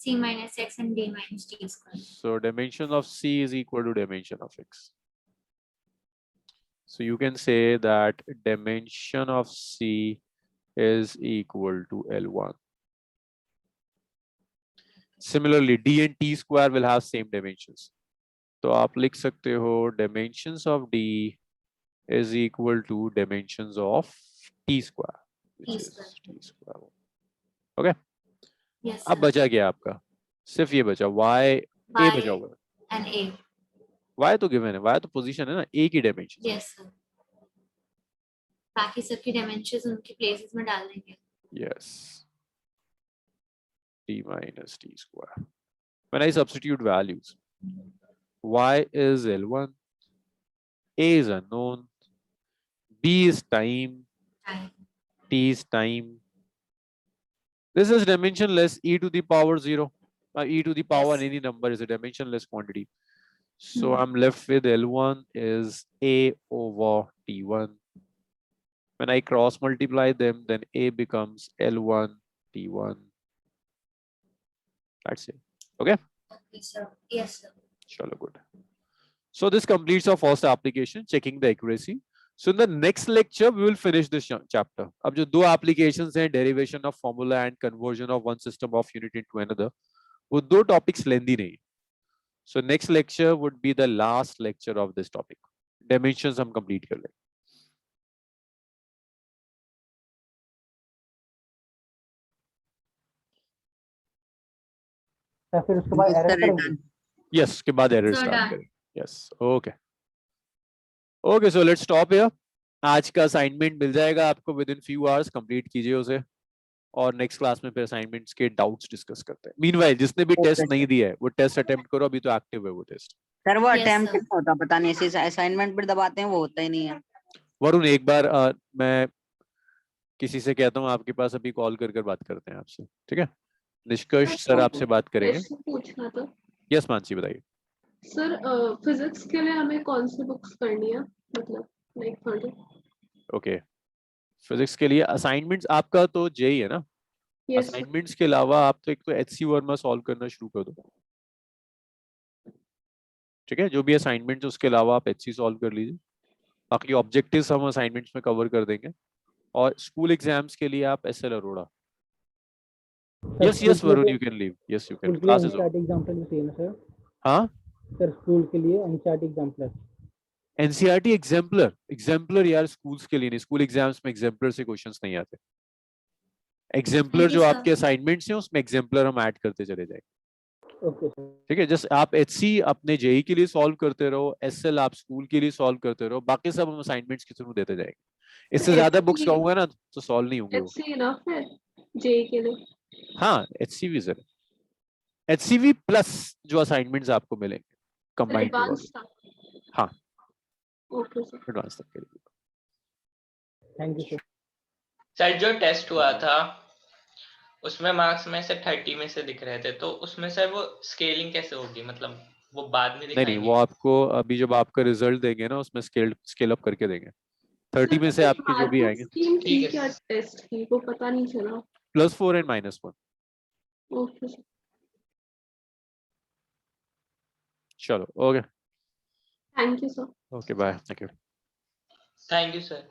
c minus x and d minus d square. So dimension of C is equal to dimension of X. So you can say that dimension of C is equal to L1. Similarly, D and T square will have same dimensions. तो आप लिख सकते हो dimensions of D is equal to dimensions of T square, which is T square. Okay? Yes, अब sir. बचा क्या आपका? सिर्फ ये बचा Y, A बचा Y हुआ है। and a. Y तो given है, Y तो position है ना, A की dimension। Yes, sir. बाकी सबकी dimensions उनकी places में डाल देंगे. Yes. T minus T square. When I substitute values, Y is L1, A is unknown, B is time, Time. T is time. This is dimensionless, e to the power 0. E to the power Yes. any number is a dimensionless quantity. So I'm left with L1 is A over T1. When I cross multiply them, then A becomes L1 T1. That's it. Okay? Okay, sir. Yes, sir. Chalo, good. So this completes our first application, checking the accuracy. So in the next lecture, we will finish this chapter. अब जो दो applications हैं, derivation of formula and conversion of one system of unit into another, वो दो topics lengthy नहीं. So next lecture would be the last lecture of this topic. Dimensions हम complete कर लेंगे. फिर उसके बाद Yes, एरर sir, करेंगे। done. Yes, के बाद error So start done. करेंगे. Yes, okay. Okay so let's stop here. आज का असाइनमेंट मिल जाएगा आपको with in few hours, complete कीजिए उसे और नेक्स्ट क्लास में फिर असाइनमेंट्स के डाउट्स डिस्कस करते हैं। मीनवाइल जिसने भी Okay, टेस्ट नहीं sir. दिया है वो टेस्ट अटेम्प्ट करो, अभी तो एक्टिव है वो टेस्ट। सर वो Yes, अटेम्प्ट sir. नहीं होता, पता नहीं ऐसे असाइनमेंट पर दबाते हैं वो होता ही नहीं है। वरुण एक बार मैं किसी से कहता हूँ आपके पास अभी कॉल कर बात करते हैं आपसे, ठीक है? निष्कर्ष सर आपसे बात करेंगे। क्वेश्चन पूछना था यस मानसी बताइए। सर। फिजिक्स के लिए हमें कौन सी बुक्स करनी है, मतलब लाइक फर्दर? ओके फिजिक्स के लिए असाइनमेंट्स आपका तो जेई है ना? Yes sir. असाइनमेंट्स के अलावा आप तो एक तो एचसी वर्मा सॉल्व करना शुरू कर दो, ठीक है? जो भी असाइनमेंट्स उसके अलावा आप एचसी सॉल्व कर लीजिए, बाकी ऑब्जेक्टिव्स हम असाइनमेंट्स में कवर कर देंगे। और स्कूल एग्जाम्स के लिए आप S L Arora. Sir yes school yes के लिए वरुण तो you can leave, yes you can, school के लिए class is over. NCERT example भी चाहिए ना सर? हाँ सर स्कूल के लिए एनसीईआरटी एग्जाम्पल। एनसीईआरटी एग्जाम्पलर यार स्कूल्स के लिए नहीं, स्कूल एग्जाम्स में एग्जाम्पलर से क्वेश्चंस नहीं आते। एग्जाम्पलर Okay, जो sir. आपके असाइनमेंट्स हैं उसमें एग्जाम्पलर हम ऐड करते चले जाएंगे, ओके सर। ठीक है? जस्ट आप एचसी अपने जेई के लिए सॉल्व करते रहो, एसएल आप स्कूल के लिए सॉल्व करते रहो, बाकी सब हम असाइनमेंट्स के थ्रू देते जाएंगे। इससे ज्यादा बुक्स कहूंगा ना तो सॉल्व नहीं होंगे वो। एचसी इनफ है जेई के लिए? हाँ एचसीवी सर, एचसीवी प्लस जो असाइनमेंट्स आपको मिलेंगे कंबाइंड होगा। एडवांस था। हाँ ओके सर। एडवांस तक के लिए। Thank you sir. सर जो टेस्ट हुआ था उसमें मार्क्स में से 30 में से दिख रहे थे, तो उसमें सर वो स्केलिंग कैसे होगी, मतलब वो बाद में नहीं दिखाएंगे? वो आपको अभी जब आपका रिजल्ट देंगे ना उसमें स्केल अप करके देंगे। 30 में से आपके जो भी आएंगे स्कीम थी ठीक है। क्या टेस्ट की, वो पता नहीं चला। +4 एंड -1। Okay sir. चलो okay thank you sir. Okay bye, thank you. Thank you sir.